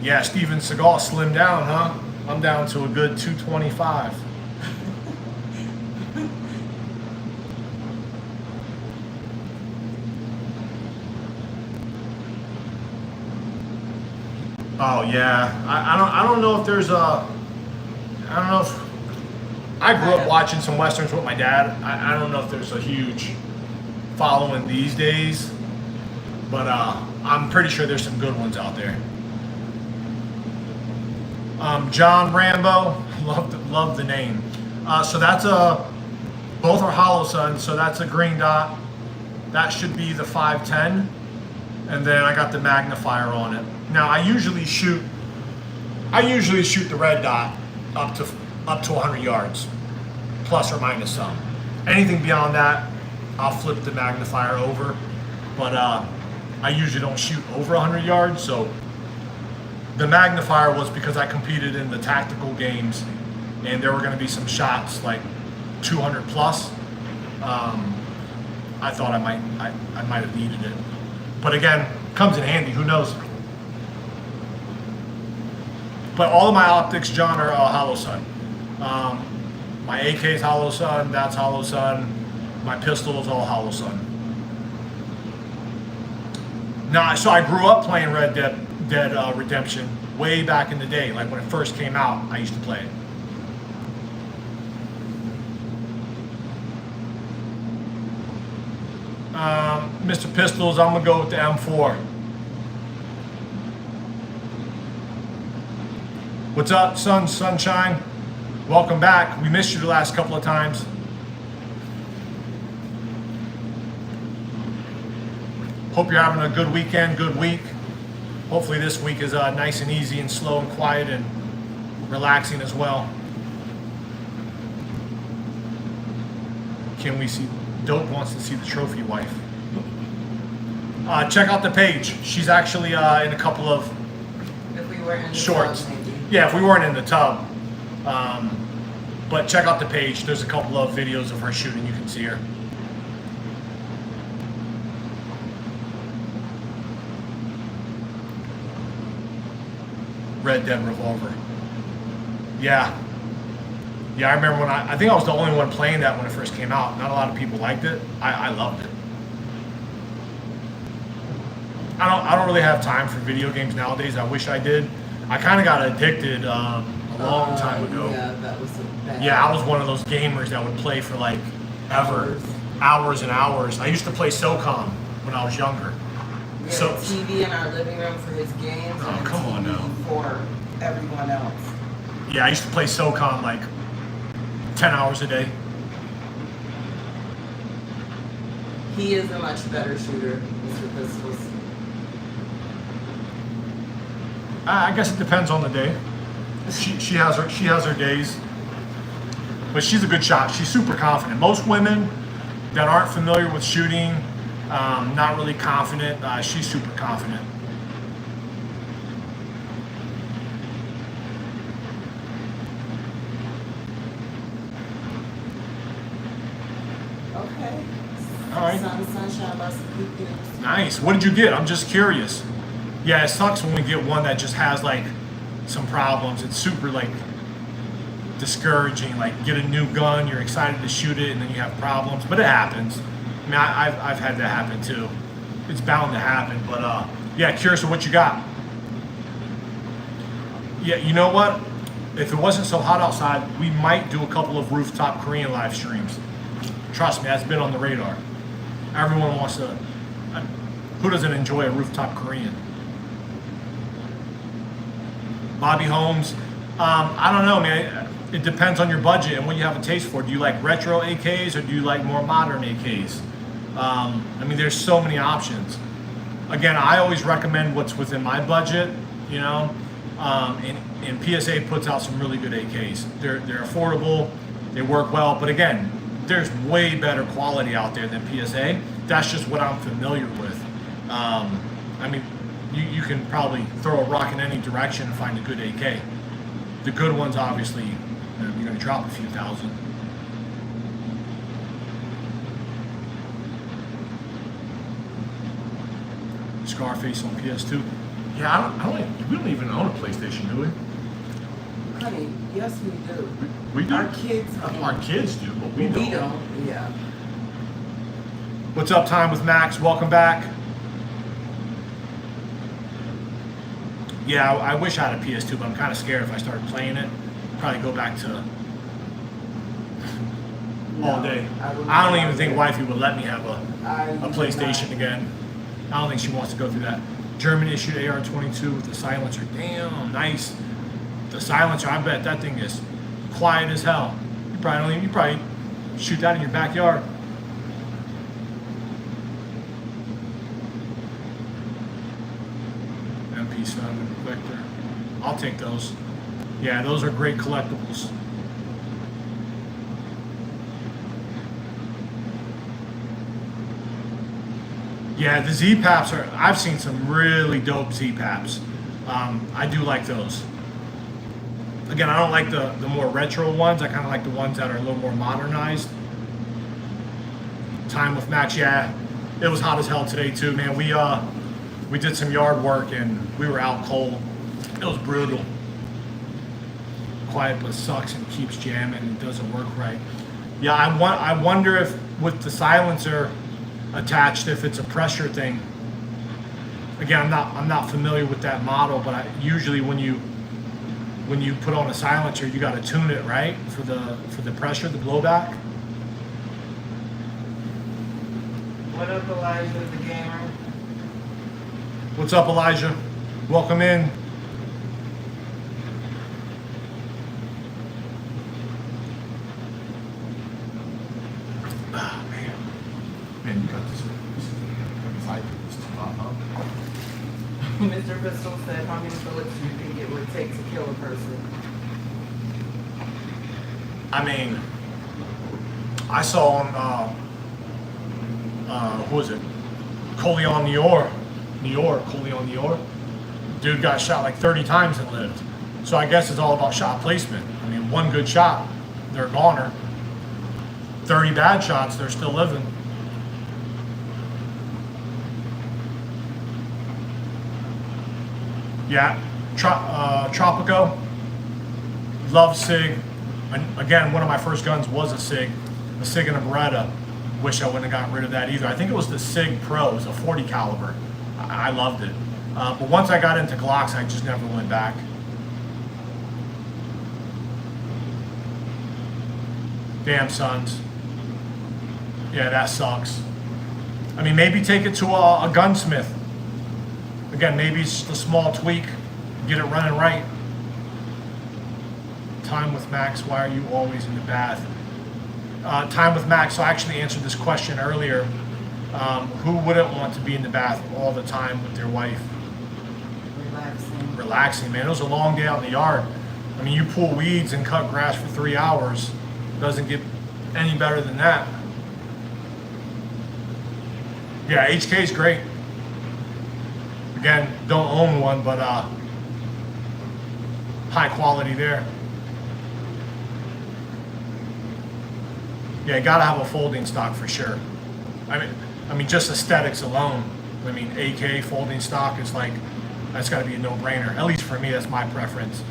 Yeah, Steven Seagal slimmed down, huh? I'm down to a good 225. Oh yeah, I don't know if there's a, I don't know if, I grew up watching some westerns with my dad. I don't know if there's a huge following these days, but I'm pretty sure there's some good ones out there. John Rambo, love the name. So that's both are hollow suns, so that's a green dot. That should be the 510, and then I got the magnifier on it. Now I usually shoot the red dot up to 100 yards, plus or minus some. Anything beyond that, I'll flip the magnifier over. But I usually don't shoot over 100 yards, so the magnifier was because I competed in the tactical games, and there were going to be some shots like 200 plus. I thought I might have needed it, but again, comes in handy. Who knows? But all of my optics, John, are hollow sun. My AK is hollow sun. That's hollow sun. My pistol is all hollow sun. Now, so I grew up playing Red Dead Redemption way back in the day. Like when it first came out, I used to play it. Mr. Pistols, I'm gonna go with the M4. What's up, Sunshine? Welcome back. We missed you the last couple of times. Hope you're having a good weekend, good week. Hopefully this week is nice and easy and slow and quiet and relaxing as well. Can we see? Dope wants to see the trophy wife. Check out the page. She's actually in a couple of If we were in the shorts. tub, maybe. Yeah, if we weren't in the tub. But check out the page. There's a couple of videos of her shooting. You can see her. Red Dead Revolver. Yeah. Yeah, I remember when I think I was the only one playing that when it first came out. Not a lot of people liked it. I loved it. I don't really have time for video games nowadays. I wish I did. I kind of got addicted a long time ago. Yeah, that was a bad. Yeah, I was one of those gamers that would play for like ever, hours and hours. I used to play SOCOM when I was younger. We had So- a TV in our living room for his games Oh, and a come on TV now. for everyone else. Yeah, I used to play SOCOM like 10 hours a day. He is a much better shooter, Mr. Pistols. I guess it depends on the day. She has her days, but she's a good shot. She's super confident. Most women that aren't familiar with shooting, not really confident. She's super confident. Okay. All right. Sunshine, lots of good things. Nice. What did you get? I'm just curious. Yeah, it sucks when we get one that just has like some problems. It's super like discouraging. Like get a new gun, you're excited to shoot it, and then you have problems. But it happens. I mean, I've had that happen too. It's bound to happen. But yeah, curious of what you got. Yeah, you know what? If it wasn't so hot outside, we might do a couple of rooftop Korean live streams. Trust me, that's been on the radar. Everyone wants to. Who doesn't enjoy a rooftop Korean? Bobby Holmes. I don't know, man. It depends on your budget and what you have a taste for. Do you like retro AKs or do you like more modern AKs? I mean, there's so many options. Again, I always recommend what's within my budget, you know. And PSA puts out some really good AKs. They're affordable, they work well, but again, there's way better quality out there than PSA. That's just what I'm familiar with. I mean, you can probably throw a rock in any direction and find a good AK. The good ones, obviously, you're going to drop a few thousand. Scarface on PS2. Yeah, we don't even own a PlayStation, do we? Honey, yes we do. We do? Our kids. Our kids do, but we don't. We don't, yeah. What's up, Time with Max? Welcome back. Yeah, I wish I had a PS2, but I'm kind of scared if I started playing it. Probably go back to all day. I don't even think wifey would let me have a PlayStation again. I don't think she wants to go through that. German issued AR-22 with the silencer. Damn, nice. The silencer, I bet that thing is quiet as hell. You probably shoot that in your backyard. MP7 Vector. I'll take those. Yeah, those are great collectibles. Yeah, the Z-Paps I've seen some really dope Z-Paps. I do like those. Again, I don't like the more retro ones. I kind of like the ones that are a little more modernized. Time with Max, yeah. It was hot as hell today too, man. We did some yard work and we were out cold. It was brutal. Quiet but sucks and keeps jamming and doesn't work right. Yeah, I wonder if with the silencer attached, if it's a pressure thing. Again, I'm not familiar with that model, but usually when you put on a silencer, you got to tune it, right, for the pressure, the blowback. What up, Elijah the gamer? What's up, Elijah? Welcome in. Ah, man, you got this. Mr. Pistol said, how many bullets do you think it would take to kill a person? I mean, I saw on who was it? Coleon New York, Coleon New York. Dude got shot like 30 times and lived. So I guess it's all about shot placement. I mean, one good shot, they're a goner. 30 bad shots, they're still living. Yeah, Tropico, love SIG. And again, one of my first guns was a SIG and a Beretta. Wish I wouldn't have gotten rid of that either. I think it was the SIG Pro, it was a 40 caliber. I loved it. But once I got into Glocks, I just never went back. Damn, sons. Yeah, that sucks. I mean, maybe take it to a gunsmith. Again, maybe it's just a small tweak, get it running right. Time with Max, why are you always in the bath? Time with Max, so I actually answered this question earlier. Who wouldn't want to be in the bath all the time with their wife? Relaxing, man. It was a long day out in the yard. I mean, you pull weeds and cut grass for 3 hours. Doesn't get any better than that. Yeah, HK is great. Again, don't own one, but high quality there. Yeah, you gotta have a folding stock for sure. I mean, just aesthetics alone. I mean, AK folding stock is like, that's gotta be a no-brainer. At least for me, that's my preference.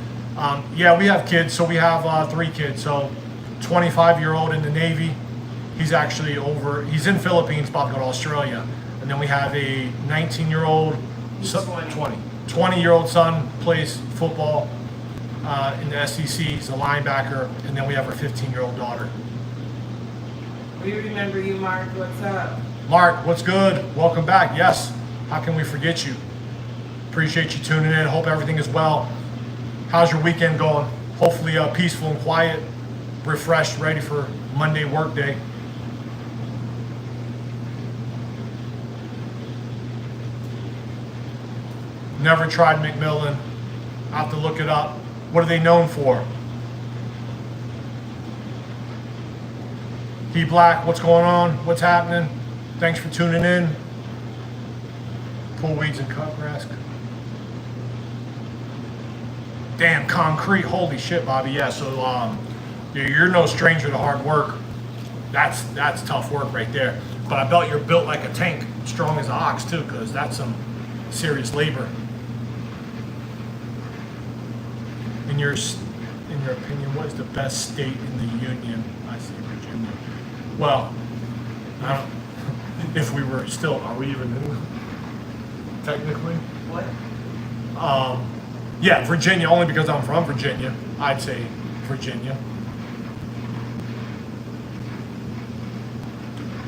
Yeah, we have kids, so we have 3 kids. So, 25-year-old in the Navy. He's actually he's in Philippines, about to go to Australia. And then we have a 19-year-old, 20-year-old son, plays football. in the SEC. He's a linebacker, and then we have our 15-year-old daughter. We remember you, Mark. What's up? Mark, what's good? Welcome back. Yes, how can we forget you? Appreciate you tuning in. Hope everything is well. How's your weekend going? Hopefully peaceful and quiet, refreshed, ready for Monday work day. Never tried McMillan. I'll have to look it up. What are they known for? P Black, what's going on? What's happening? Thanks for tuning in. Pull weeds and cut grass. Damn, concrete. Holy shit, Bobby. Yeah, so you're no stranger to hard work. That's tough work right there. But I bet you're built like a tank, strong as an ox too, because that's some serious labor. In your opinion, what is the best state in the union? I see Virginia. Well, I don't. If we were still, are we even in? Technically. What? Yeah, Virginia. Only because I'm from Virginia. I'd say Virginia.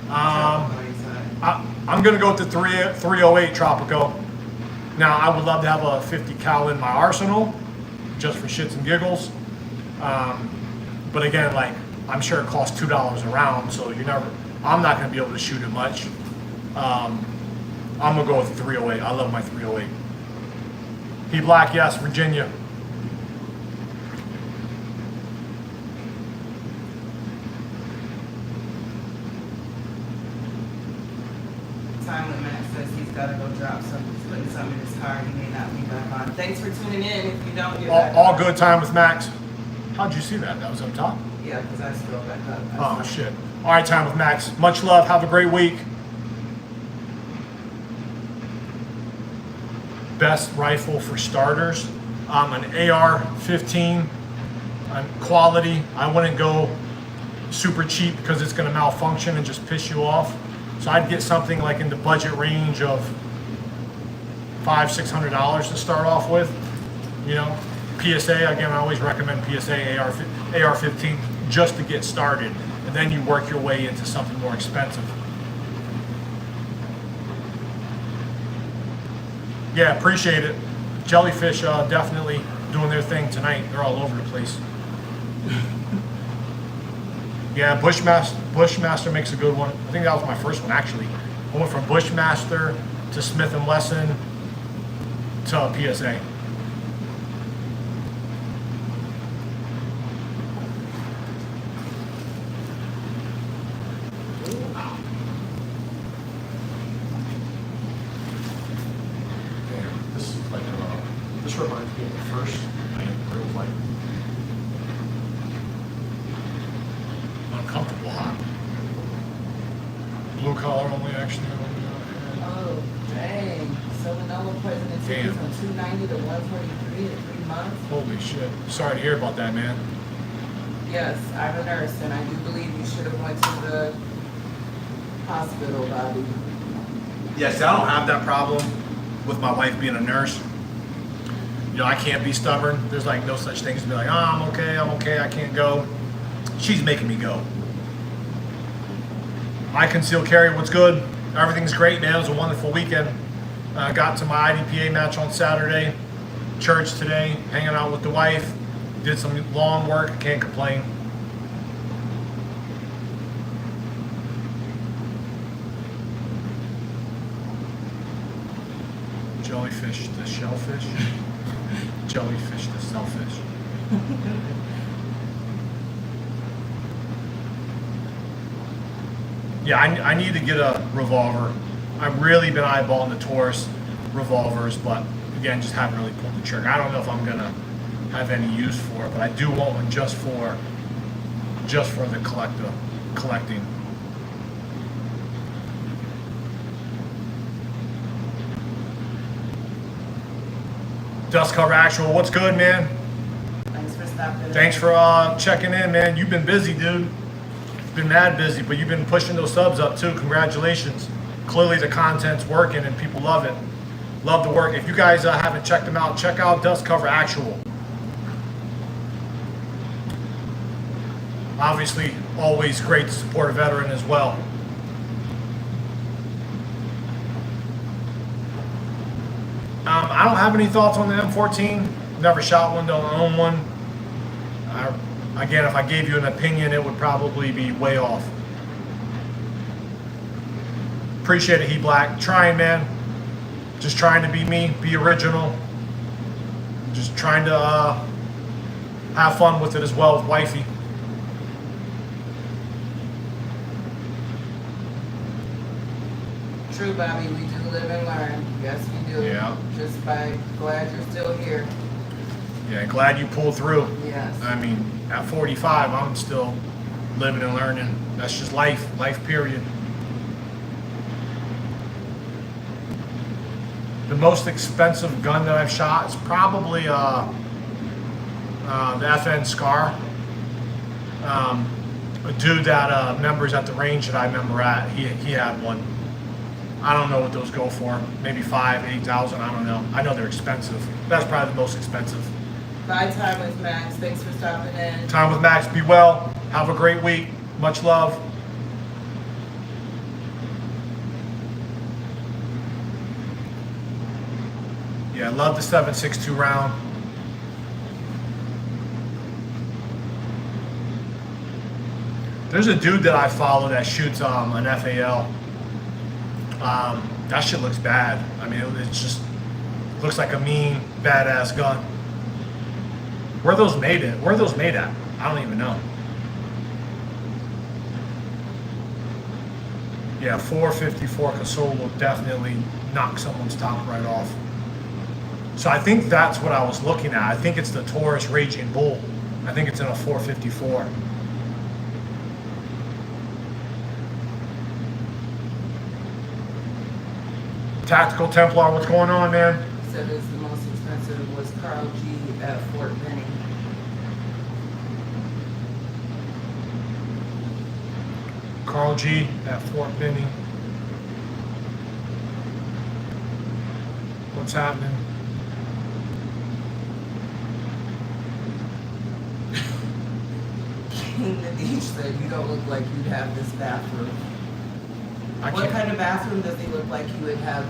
I'm gonna go with the 308 Tropico. Now, I would love to have a 50 cal in my arsenal, just for shits and giggles. But again, like, I'm sure it costs $2 a round, so I'm not gonna be able to shoot it much. I'm gonna go with 308. I love my 308. P Black, yes, Virginia. Time when Matt says he's got to go drop some, he's putting some in his car. He may not be back on. Thanks for tuning in. If you don't, you're back All on. good time with Max. How'd you see that? That was up top? Yeah, because I scrolled back up. Oh, shit. All right, time with Max. Much love. Have a great week. Best rifle for starters. An AR-15 quality. I wouldn't go super cheap because it's going to malfunction and just piss you off. So I'd get something like in the budget range of $500-600 to start off with. You know, PSA, again, I always recommend PSA AR-15 just to get started. And then you work your way into something more expensive. Yeah, appreciate it. Jellyfish definitely doing their thing tonight. They're all over the place. Yeah, Bushmaster makes a good one. I think that was my first one, actually. I went from Bushmaster to Smith & Wesson to PSA. Damn, this is like this reminds me of the first night where it was like uncomfortable hot. Blue collar only, actually. Oh, dang. So the Nova presidency Damn. is from 290 to 143 in 3 months? Holy shit. Sorry to hear about that, man. Yes, I'm a nurse, and I do believe you should have went to the hospital, Bobby. Yes, I don't have that problem with my wife being a nurse. You know, I can't be stubborn. There's like no such thing as to be like, oh, I'm okay, I can't go. She's making me go. I conceal carry, what's good? Everything's great, man. It was a wonderful weekend. Got to my IDPA match on Saturday. Church today, hanging out with the wife. Did some lawn work, can't complain. Jellyfish to shellfish. Jellyfish to selfish. Yeah, I need to get a revolver. I've really been eyeballing the Taurus revolvers, but again, just haven't really pulled the trigger. I don't know if I'm gonna have any use for it, but I do want one just for the collecting. Dust Cover Actual, what's good, man? Thanks for stopping. Thanks for checking in, man. You've been busy, dude. Been mad busy, but you've been pushing those subs up too. Congratulations. Clearly the content's working and people love it. Love the work. If you guys haven't checked them out, check out Dust Cover Actual. Obviously, always great to support a veteran as well. I don't have any thoughts on the M14. Never shot one, don't own one. Again, if I gave you an opinion, it would probably be way off. Appreciate it, He Black. Trying, man. Just trying to be me, be original. Just trying to have fun with it as well with wifey. True, Bobby, we do live and learn. Yes, we do. Yeah. Just glad you're still here. Yeah, glad you pulled through. Yes. I mean, at 45, I'm still living and learning. That's just life period. The most expensive gun that I've shot is probably the FN Scar. A dude that members at the range that I remember at, he had one. I don't know what those go for. Maybe 5,000, 8,000. I don't know. I know they're expensive. That's probably the most expensive. Bye, Time with Max. Thanks for stopping in. Time with Max. Be well. Have a great week. Much love. Yeah, I love the 7.62 round. There's a dude that I follow that shoots an FAL. That shit looks bad. I mean, it just looks like a mean, badass gun. Where are those made at? Where are those made at? I don't even know. Yeah, 454 Casol will definitely knock someone's top right off. So I think that's what I was looking at. I think it's the Taurus Raging Bull. I think it's in a 454. Tactical Templar, what's going on, man? Said it's the most expensive was Carl G at Fort Benning. Carl G at Fort Benning. What's happening? King Nadine said, you don't look like you'd have this bathroom. I What can't. kind of bathroom does he look like you would have?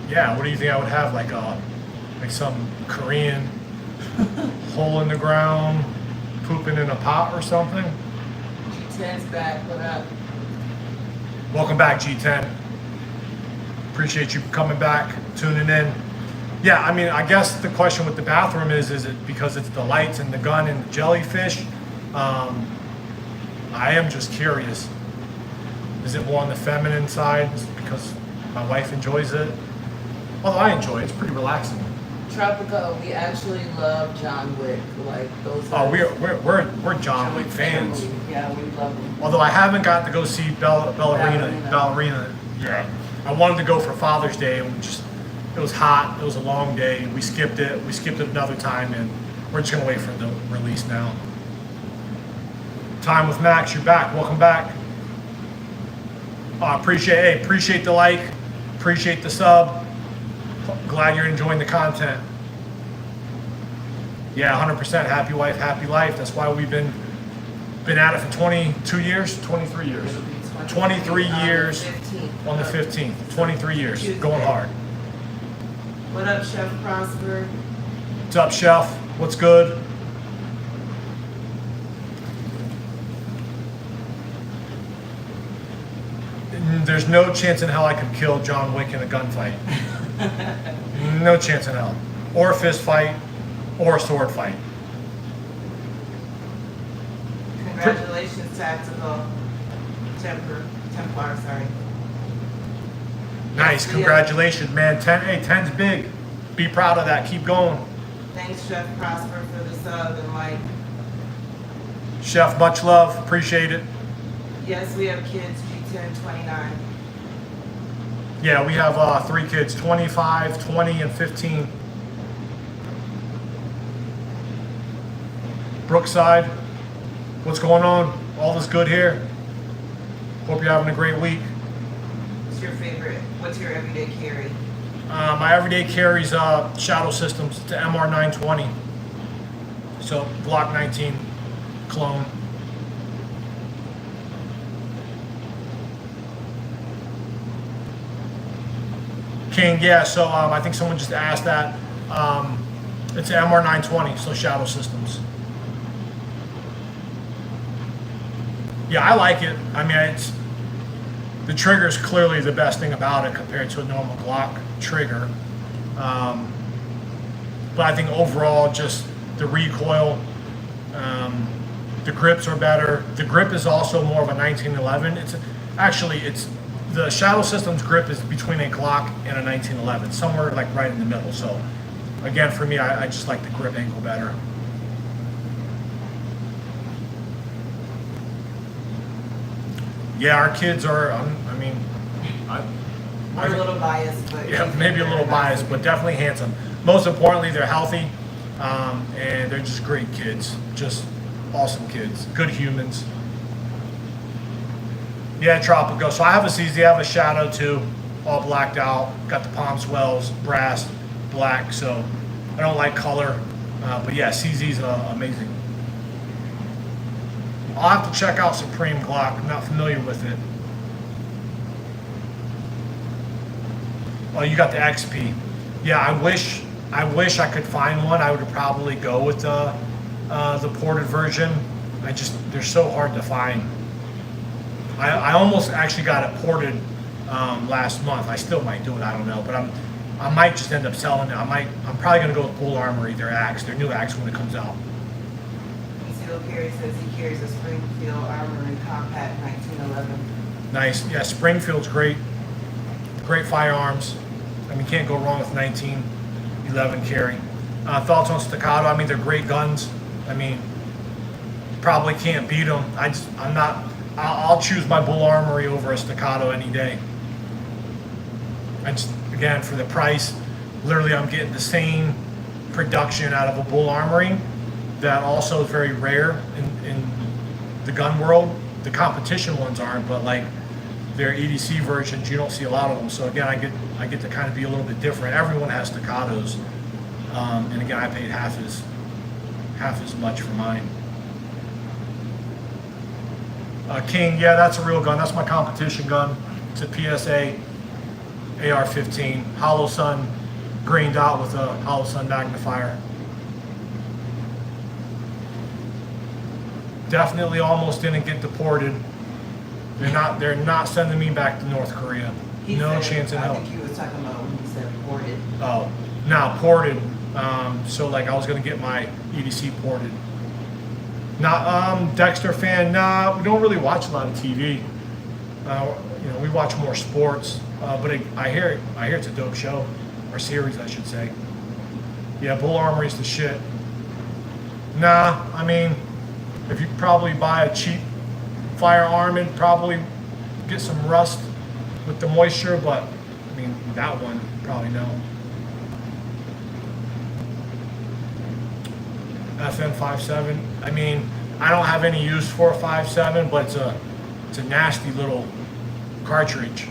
Yeah, what do you think I would have? Like some Korean hole in the ground, pooping in a pot or something? G10's back, what up? Welcome back, G10. Appreciate you coming back, tuning in. Yeah, I mean, I guess the question with the bathroom is it because it's the lights and the gun and the jellyfish? I am just curious. Is it more on the feminine side? Is it because my wife enjoys it? Although I enjoy it, it's pretty relaxing. Tropico, we actually love John Wick. Like those. Oh, we're John Wick fans. family. Yeah, we love him. Although I haven't got to go see Ballerina. Yeah. I wanted to go for Father's Day, and it was hot. It was a long day. We skipped it. We skipped it another time, and we're just gonna wait for the release now. Time with Max, you're back. Welcome back. Appreciate the like, appreciate the sub. Glad you're enjoying the content. Yeah, 100% happy wife, happy life. That's why we've been at it for 22 years, 23 years. 23 years on the 15th. 23 years, going hard. What up, Chef Prosper? What's up, Chef? What's good? There's no chance in hell I could kill John Wick in a gunfight. No chance in hell. Or a fist fight, or a sword fight. Congratulations, Tactical Templar, sorry. Nice, congratulations, man. 10's big. Be proud of that. Keep going. Thanks, Chef Prosper, for the sub and like. Chef, much love. Appreciate it. Yes, we have kids, G10, 29. Yeah, we have 3 kids, 25, 20, and 15. Brookside, what's going on? All is good here. Hope you're having a great week. What's your everyday carry? My everyday carries Shadow Systems to MR920. So Glock 19 clone. King, yeah, so I think someone just asked that. It's an MR920, so Shadow Systems. Yeah, I like it. I mean, the trigger is clearly the best thing about it compared to a normal Glock trigger. But I think overall, just the recoil, the grips are better. The grip is also more of a 1911. It's the Shadow Systems grip is between a Glock and a 1911, somewhere like right in the middle. So again, for me, I just like the grip angle better. Yeah, our kids are. We're a little biased, but Yeah, maybe a little biased, but definitely handsome. Most importantly, they're healthy, and they're just great kids. Just awesome kids, good humans. Yeah, Tropico. So I have a CZ, I have a Shadow too, all blacked out. Got the palm swells, brass, black. So I don't like color, but yeah, CZ's amazing. I'll have to check out Supreme Glock. I'm not familiar with it. Oh, you got the XP. Yeah, I wish I could find one. I would probably go with the ported version. They're so hard to find. I almost actually got it ported last month. I still might do it. I don't know, but I might just end up selling it. I'm probably gonna go with Bull Armory, their new axe when it comes out. Concealed carry says he carries a Springfield Armory Compact 1911. Nice. Yeah, Springfield's great. Great firearms. I mean, can't go wrong with 1911 carry. Thoughts on Staccato? I mean, they're great guns. I mean, probably can't beat them. I'll choose my Bull Armory over a Staccato any day. Again, for the price, literally I'm getting the same production out of a Bull Armory that also is very rare in the gun world. The competition ones aren't, but like their EDC versions, you don't see a lot of them. So again, I get to kind of be a little bit different. Everyone has Staccatos, and again, I paid half as much for mine. King, yeah, that's a real gun. That's my competition gun. It's a PSA AR-15, hollow sun, green dot with a hollow sun magnifier. Definitely almost didn't get deported. They're not sending me back to North Korea. No chance in hell. I think he was talking about when he said ported. Oh, now ported. So like I was gonna get my EDC ported. Not Dexter fan. Nah, we don't really watch a lot of TV. We watch more sports. But I hear it's a dope show, or series, I should say. Yeah, Bull Armory's the shit. Nah, I mean, if you probably buy a cheap firearm and probably get some rust with the moisture, but I mean that one probably no. FN57. I mean, I don't have any use for a 5.7, but it's a nasty little cartridge.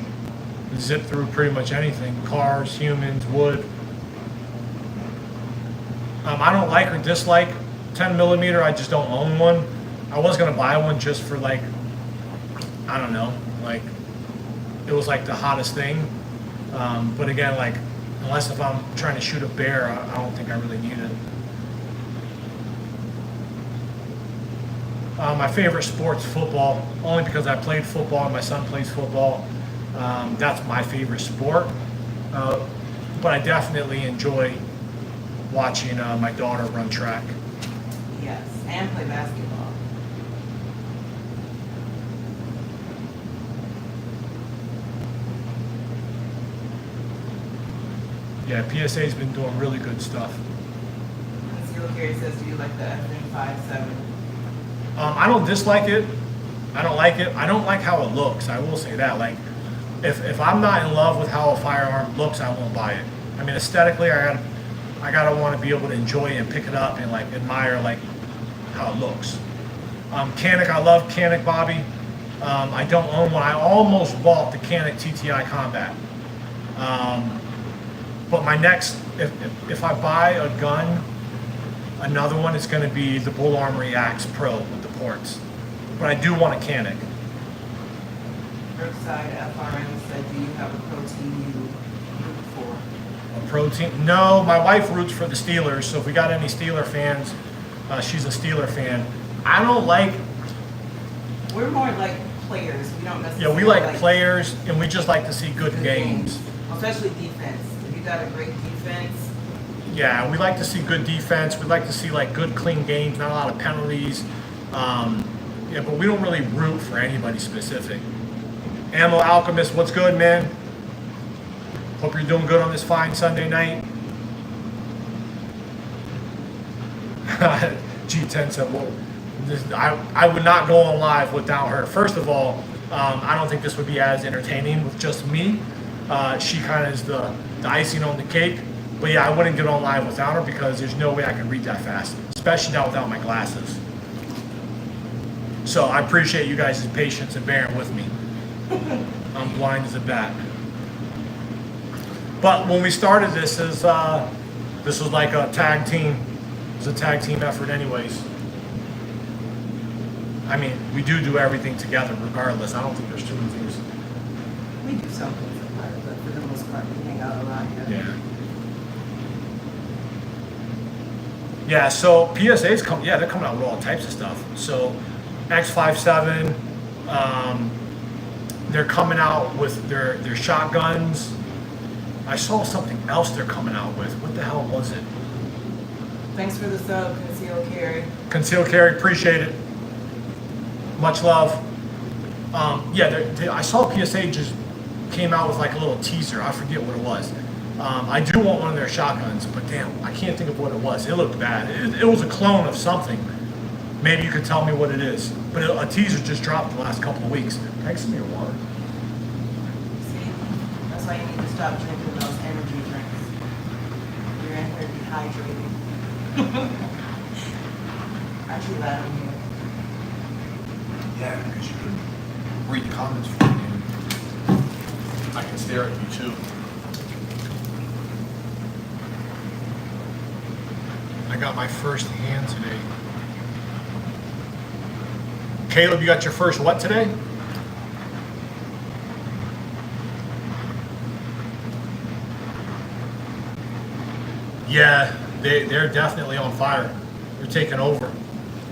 It zip through pretty much anything: cars, humans, wood. I don't like or dislike 10 millimeter. I just don't own one. I was gonna buy one just for like, I don't know, like it was like the hottest thing. But again, like unless if I'm trying to shoot a bear, I don't think I really need it. My favorite sport's football, only because I played football and my son plays football. That's my favorite sport. But I definitely enjoy watching my daughter run track. Yes, and play basketball. Yeah, PSA's been doing really good stuff. Concealed carry says, do you like the FN57? I don't dislike it. I don't like it. I don't like how it looks. I will say that. Like, if I'm not in love with how a firearm looks, I won't buy it. I mean, aesthetically, I gotta want to be able to enjoy it and pick it up and like admire like how it looks. Canik, I love Canik Bobby. I don't own one. I almost bought the Canik TTI Combat. But my next, if I buy a gun, another one is going to be the Bull Armory Axe Pro with the ports. But I do want a Canik. Brookside FRM said, do you have a Pro TU root for? A pro team? No, my wife roots for the Steelers, so if we got any Steeler fans, she's a Steeler fan. I don't like, We're more like players. We don't necessarily. yeah, we like players, and we just like to see good games. Especially defense. If you got a great defense, Yeah, we like to see good defense. We like to see like good, clean games, not a lot of penalties. Yeah, but we don't really root for anybody specific. Ammo Alchemist, what's good, man? Hope you're doing good on this fine Sunday night. G10 said, well, I would not go on live without her. First of all, I don't think this would be as entertaining with just me. She kind of is the icing on the cake. But yeah, I wouldn't get on live without her because there's no way I can read that fast, especially not without my glasses. So I appreciate you guys' patience and bearing with me. I'm blind as a bat. But when we started this was like a tag team. It was a tag team effort anyways. I mean, we do everything together regardless. I don't think there's too many things. we do something apart, but for the most part, we hang out a lot. Yeah. Yeah, so PSA's they're coming out with all types of stuff. So X57, they're coming out with their shotguns. I saw something else they're coming out with. What the hell was it? Thanks for the sub, Conceal Carry. Concealed carry, appreciate it. Much love. I saw PSA just came out with like a little teaser. I forget what it was. I do want one of their shotguns, but damn, I can't think of what it was. It looked bad. It was a clone of something. Maybe you could tell me what it is. But a teaser just dropped the last couple of weeks. Can I get some of your water? See, that's why you need to stop drinking those energy drinks. You're in here dehydrated. Actually, that on you. Yeah, because you can read comments from me. I can stare at you too. I got my first hand today. Caleb, you got your first what today? Yeah, they're definitely on fire. They're taking over.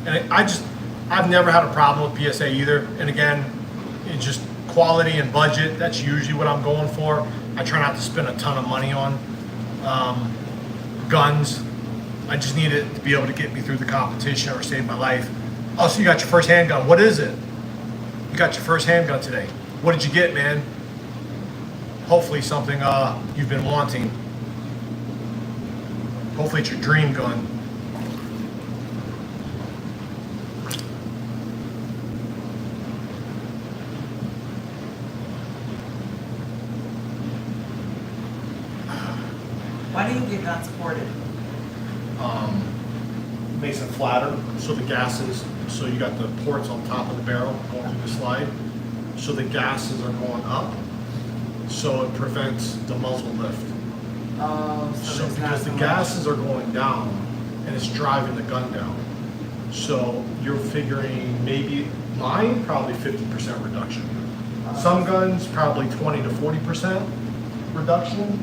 And I've never had a problem with PSA either. And again, it's just quality and budget. That's usually what I'm going for. I try not to spend a ton of money on guns. I just need it to be able to get me through the competition or save my life. Oh, so you got your first handgun. What is it? You got your first handgun today. What did you get, man? Hopefully something you've been wanting. Hopefully it's your dream gun. Why do you get gun supported? Makes it flatter, so the gases, so you got the ports on top of the barrel going through the slide, so the gases are going up, so it prevents the muzzle lift. Oh, So it's not because so the much. gases are going down and it's driving the gun down. So you're figuring maybe mine probably 50% reduction. Some guns probably 20 to 40% reduction.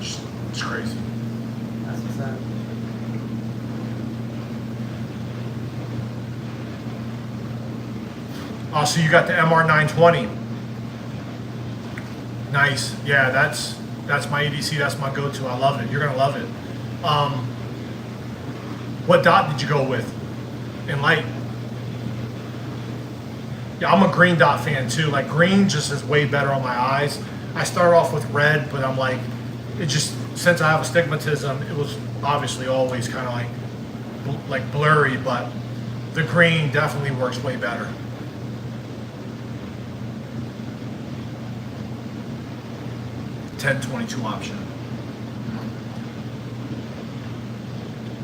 It's crazy. That's what's up. Oh, so you got the MR920. Nice. Yeah, that's my EDC. That's my go-to. I love it. You're gonna love it. What dot did you go with in light? Yeah, I'm a green dot fan too. Like green just is way better on my eyes. I started off with red, but I'm like, it just, since I have astigmatism, it was obviously always kind of like blurry, but the green definitely works way better. $10.22 option.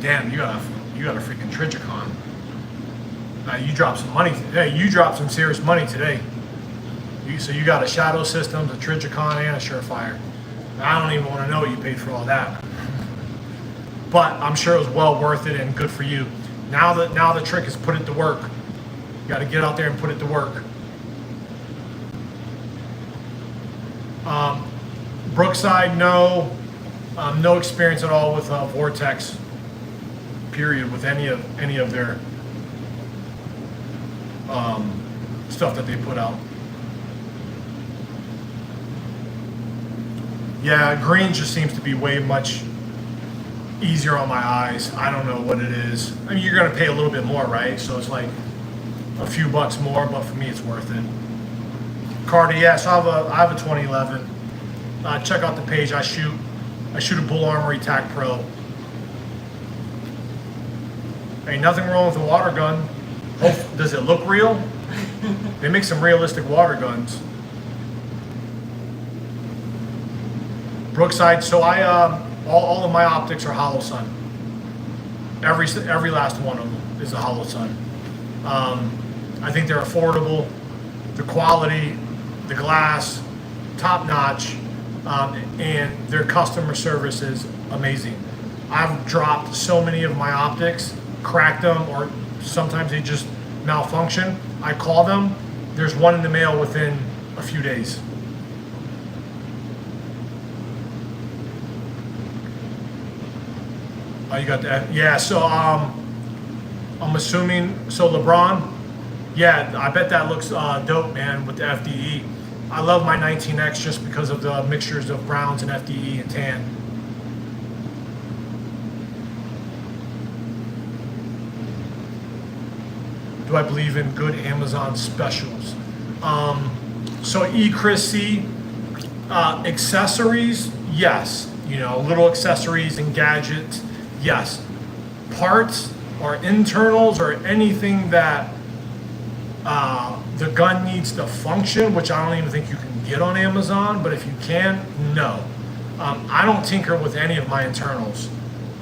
Damn, you got a freaking Trigicon. You dropped some money. Hey, you dropped some serious money today. So you got a Shadow Systems, a Trigicon, and a Surefire. I don't even want to know what you paid for all that. But I'm sure it was well worth it and good for you. Now the trick is put it to work. You got to get out there and put it to work. Brookside, no. No experience at all with Vortex. Period. With any of their stuff that they put out. Yeah, green just seems to be way much easier on my eyes. I don't know what it is. I mean, you're gonna pay a little bit more, right? So it's like a few bucks more, but for me, it's worth it. Carter, yeah. So I have a 2011. Check out the page. I shoot a Bull Armory TAC Pro. Ain't nothing wrong with a water gun. Oh, does it look real? They make some realistic water guns. Brookside. So all of my optics are hollow sun. Every last one of them is a hollow sun. I think they're affordable. The quality, the glass, top notch, and their customer service is amazing. I've dropped so many of my optics, cracked them, or sometimes they just malfunction. I call them. There's one in the mail within a few days. Oh, you got that? Yeah. So I'm assuming. So LeBron. Yeah, I bet that looks dope, man, with the FDE. I love my 19X just because of the mixtures of browns and FDE and tan. Do I believe in good Amazon specials? So Chris C, accessories, yes. You know, little accessories and gadgets, yes. Parts or internals or anything that the gun needs to function, which I don't even think you can get on Amazon, but if you can, no. I don't tinker with any of my internals.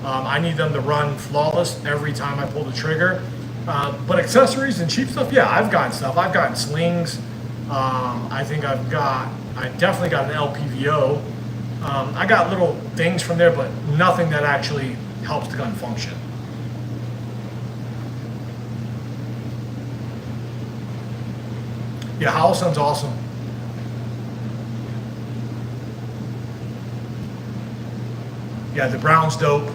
I need them to run flawless every time I pull the trigger. But accessories and cheap stuff, yeah, I've gotten stuff. I've gotten slings. I definitely got an LPVO. I got little things from there, but nothing that actually helps the gun function. Yeah, Hollison's awesome. Yeah, the Brown's dope.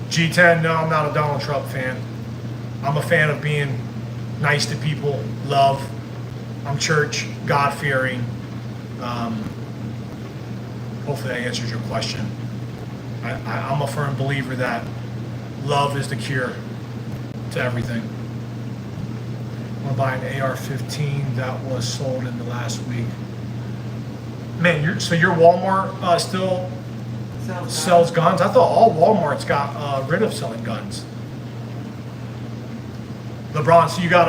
G10, no, I'm not a Donald Trump fan. I'm a fan of being nice to people, love. I'm church, God-fearing. Hopefully that answers your question. I'm a firm believer that love is the cure to everything. I'm gonna buy an AR-15 that was sold in the last week. Man, so your Walmart still sells guns? I thought all Walmarts got rid of selling guns. LeBron, so you got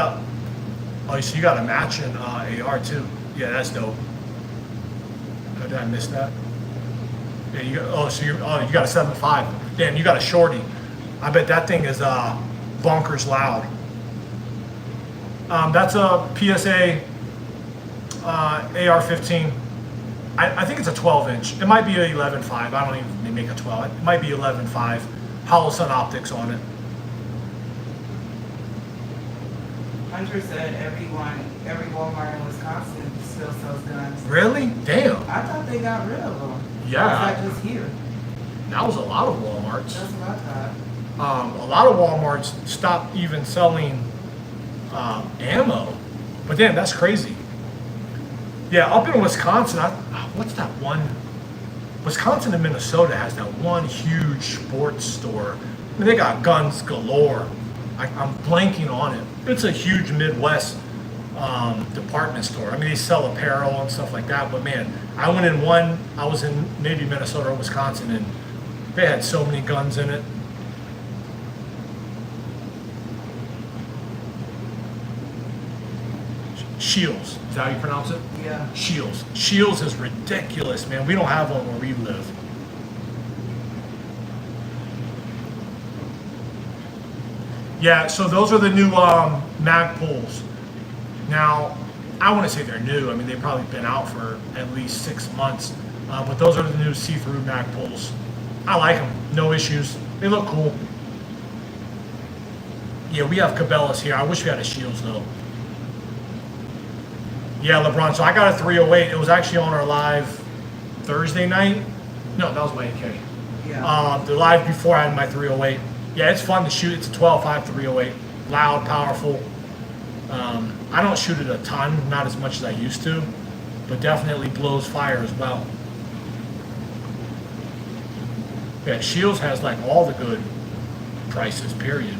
a matching AR too. Yeah, that's dope. Oh, did I miss that? Yeah, you got. You got a 7.5. Damn, you got a shorty. I bet that thing is bonkers loud. That's a PSA AR-15. I think it's a 12-inch. It might be an 11.5. I don't even they make a 12. It might be 11.5. Hollow Sun optics on it. Hunter said every Walmart in Wisconsin still sells guns. Really? Damn. I thought they got rid of them. Yeah. Or is that just here? That was a lot of Walmarts. That's what I thought. A lot of Walmarts stopped even selling ammo. But damn, that's crazy. Yeah, up in Wisconsin, what's that one? Wisconsin and Minnesota has that one huge sports store. I mean, they got guns galore. I'm blanking on it. It's a huge Midwest department store. I mean, they sell apparel and stuff like that. But man, I went in one. I was in maybe Minnesota or Wisconsin, and they had so many guns in it. Shields. Is that how you pronounce it? Yeah. Shields. Shields is ridiculous, man. We don't have one where we live. Yeah, so those are the new mag pulls. Now, I want to say they're new. I mean, they've probably been out for at least 6 months. But those are the new see-through mag pulls. I like them. No issues. They look cool. Yeah, we have Cabela's here. I wish we had a Shields, though. Yeah, LeBron. So I got a 308. It was actually on our live Thursday night. No, that was my AK. Yeah. The live before I had my 308. Yeah, it's fun to shoot. It's a 12.5 308. Loud, powerful. I don't shoot it a ton, not as much as I used to, but definitely blows fire as well. Yeah, Shields has like all the good prices, period.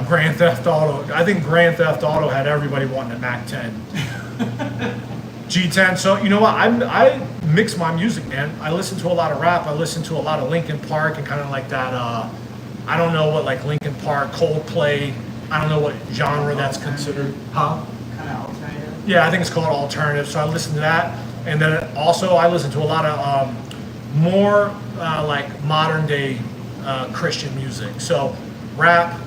Grand Theft Auto. I think Grand Theft Auto had everybody wanting a Mac 10. G10. So you know what? I mix my music, man. I listen to a lot of rap. I listen to a lot of Linkin Park and kind of like that. I don't know what like Linkin Park, Coldplay. I don't know what genre that's considered. Huh? Kind of alternative. Yeah, I think it's called alternative. So I listen to that, and then also I listen to a lot of more like modern day Christian music. So rap.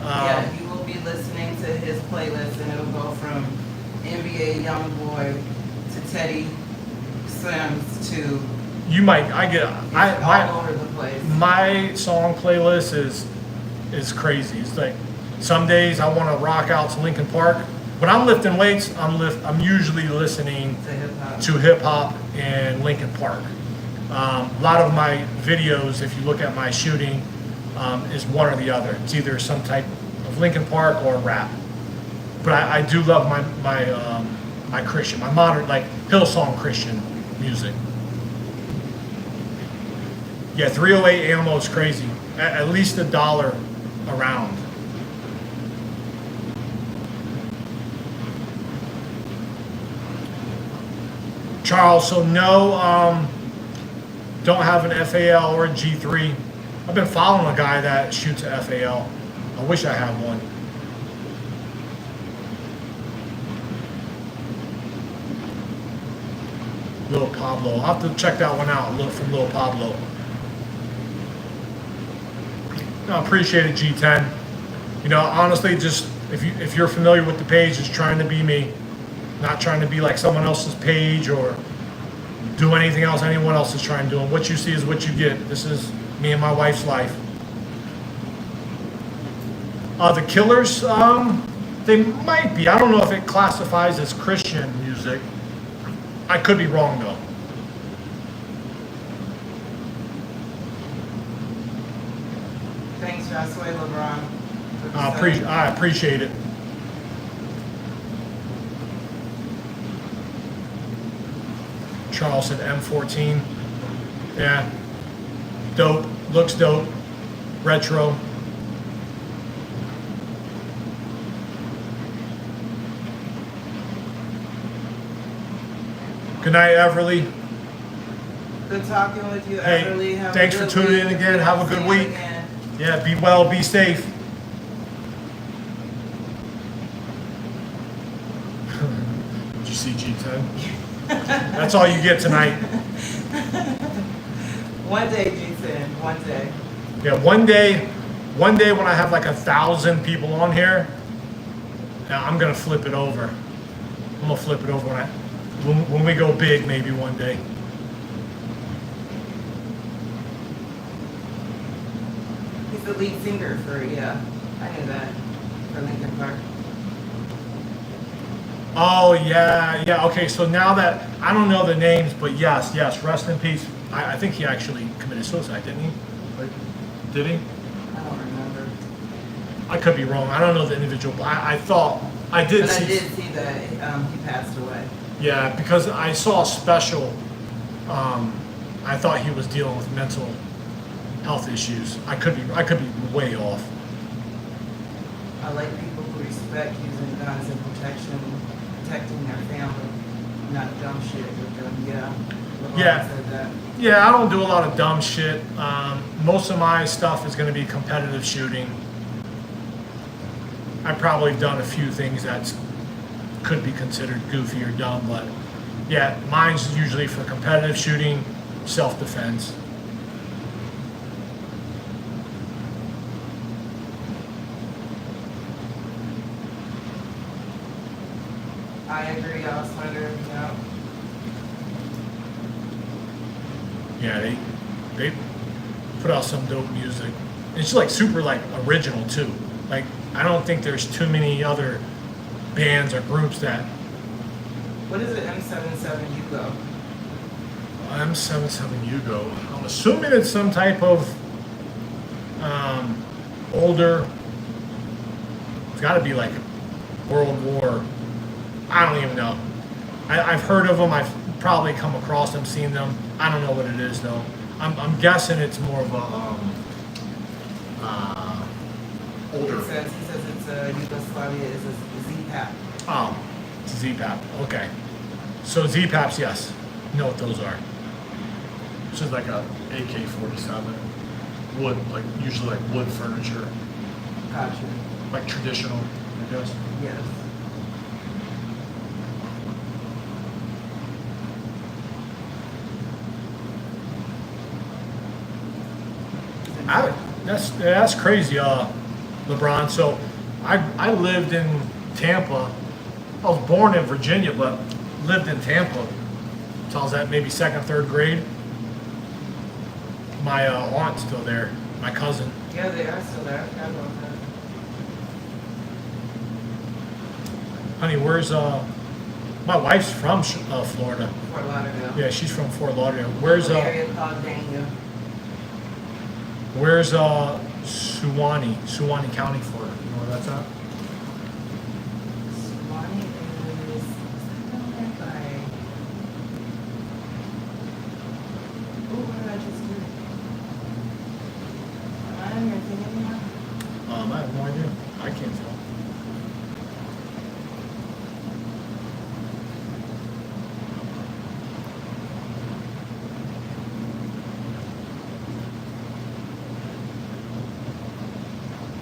Yeah, you will be listening to his playlist, and it'll go from NBA YoungBoy to Teddy Swims to You might. all over the place. My song playlist is crazy. It's like some days I want to rock out to Linkin Park. When I'm lifting weights, I'm usually listening to hip hop and Linkin Park. A lot of my videos, if you look at my shooting, is one or the other. It's either some type of Linkin Park or rap. But I do love my Christian, my modern, like Hillsong Christian music. Yeah, 308 ammo is crazy. At least $1 a round. Charles, so no, don't have an FAL or a G3. I've been following a guy that shoots a FAL. I wish I had one. Lil Pablo. I'll have to check that one out. Look from Lil Pablo. No, appreciate it, G10. You know, honestly, just if you're familiar with the page, just trying to be me, not trying to be like someone else's page or do anything else anyone else is trying to do. And what you see is what you get. This is me and my wife's life. The Killers, they might be. I don't know if it classifies as Christian music. I could be wrong though. Thanks, Joshua LeBron. I appreciate it. Charles said M14. Yeah. Dope. Looks dope. Retro. Good night, Everly. Good talking with you, Hey, Everly. Have thanks a for good tuning in week. again. Have a See good you week. again. Yeah, be well, be safe. Did you see G10? That's all you get tonight. One day, G10. One day. Yeah, one day when I have like 1,000 people on here, I'm gonna flip it over. I'm gonna flip it over when we go big, maybe one day. He's the lead singer for, yeah, I knew that, for Linkin Park. Oh yeah. Okay, so now that I don't know the names, but yes, rest in peace. I think he actually committed suicide, didn't he? Did he? I don't remember. I could be wrong. I don't know the individual, but I thought I did But see. I did see that he passed away. Yeah, because I saw a special. I thought he was dealing with mental health issues. I could be way off. I like people who respect using guns and protecting their family, not dumb shit with them. Yeah. LeBron Yeah. said that. Yeah, I don't do a lot of dumb shit. Most of my stuff is going to be competitive shooting. I've probably done a few things that could be considered goofy or dumb, but yeah, mine's usually for competitive shooting, self-defense. I agree, Auslander. Yeah. Yeah, put out some dope music. It's like super like original too. Like I don't think there's too many other bands or groups that. What is it, M77 Hugo? M77 Hugo. I'm assuming it's some type of older. It's got to be like World War. I don't even know. I've heard of them. I've probably come across them, seen them. I don't know what it is though. I'm guessing it's more of a older. He says it's a Yugoslavia is a Z-Pap. Oh, it's a Z-Pap. Okay. So Z-Paps, yes. You know what those are. This is like a AK-47. Wood, like usually like wood furniture. Gotcha. Like traditional, I guess. Yes. That's crazy, LeBron. So I lived in Tampa. I was born in Virginia, but lived in Tampa until I was at maybe second, third grade. My aunt's still there, my cousin. Yeah, they are still there. I forgot about that. Honey, where's my wife's from Florida. Fort Lauderdale. Yeah, she's from Fort Lauderdale. Where's An area called Dania. Where's Suwannee County, Florida? You know where that's at? Suwannee is down there by. Oh, what did I just do? Am I on your thing anymore? I have no idea. I can't tell.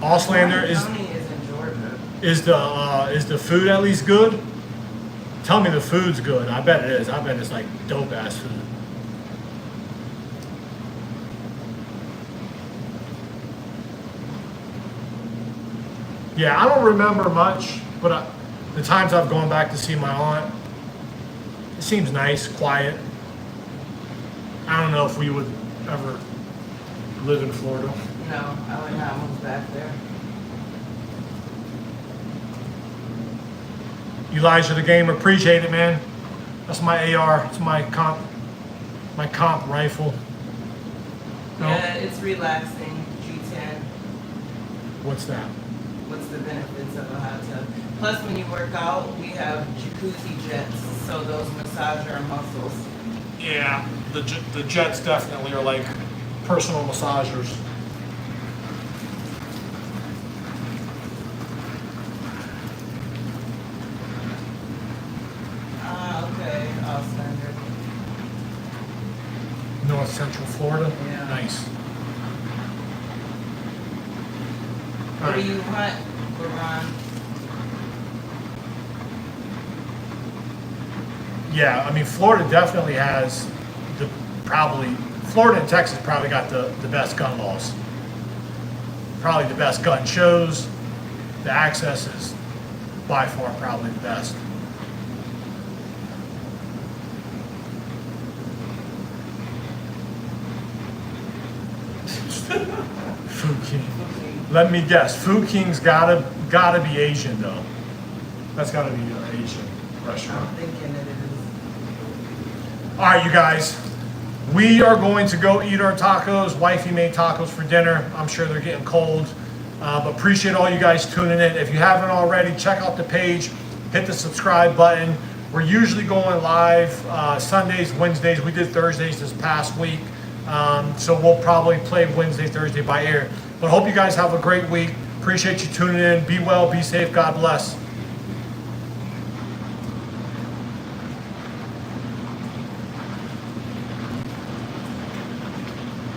Auslander, County is in Georgia. is the food at least good? Tell me the food's good. I bet it is. I bet it's like dope ass food. Yeah, I don't remember much, but the times I've gone back to see my aunt, it seems nice, quiet. I don't know if we would ever live in Florida. No, I would not move back there. Elijah the Gamer, appreciate it, man. That's my AR. It's my comp rifle. No? Yeah, it's relaxing. G10. What's that? What's the benefits of a hot tub? Plus, when you work out, we have jacuzzi jets, so those massage our muscles. Yeah, the jets definitely are like personal massagers. Okay, Auslander. North Central Florida. Yeah. Nice. What do you hunt, LeBron? Yeah, I mean Florida definitely has Florida and Texas probably got the best gun laws. Probably the best gun shows. The access is by far probably the best. Food King. Let me guess. Food King's gotta be Asian though. That's gotta be an Asian restaurant. I'm thinking that it is. All right, you guys. We are going to go eat our tacos. Wifey made tacos for dinner. I'm sure they're getting cold. But appreciate all you guys tuning in. If you haven't already, check out the page. Hit the subscribe button. We're usually going live Sundays, Wednesdays. We did Thursdays this past week. So we'll probably play Wednesday, Thursday by ear. But hope you guys have a great week. Appreciate you tuning in. Be well, be safe. God bless.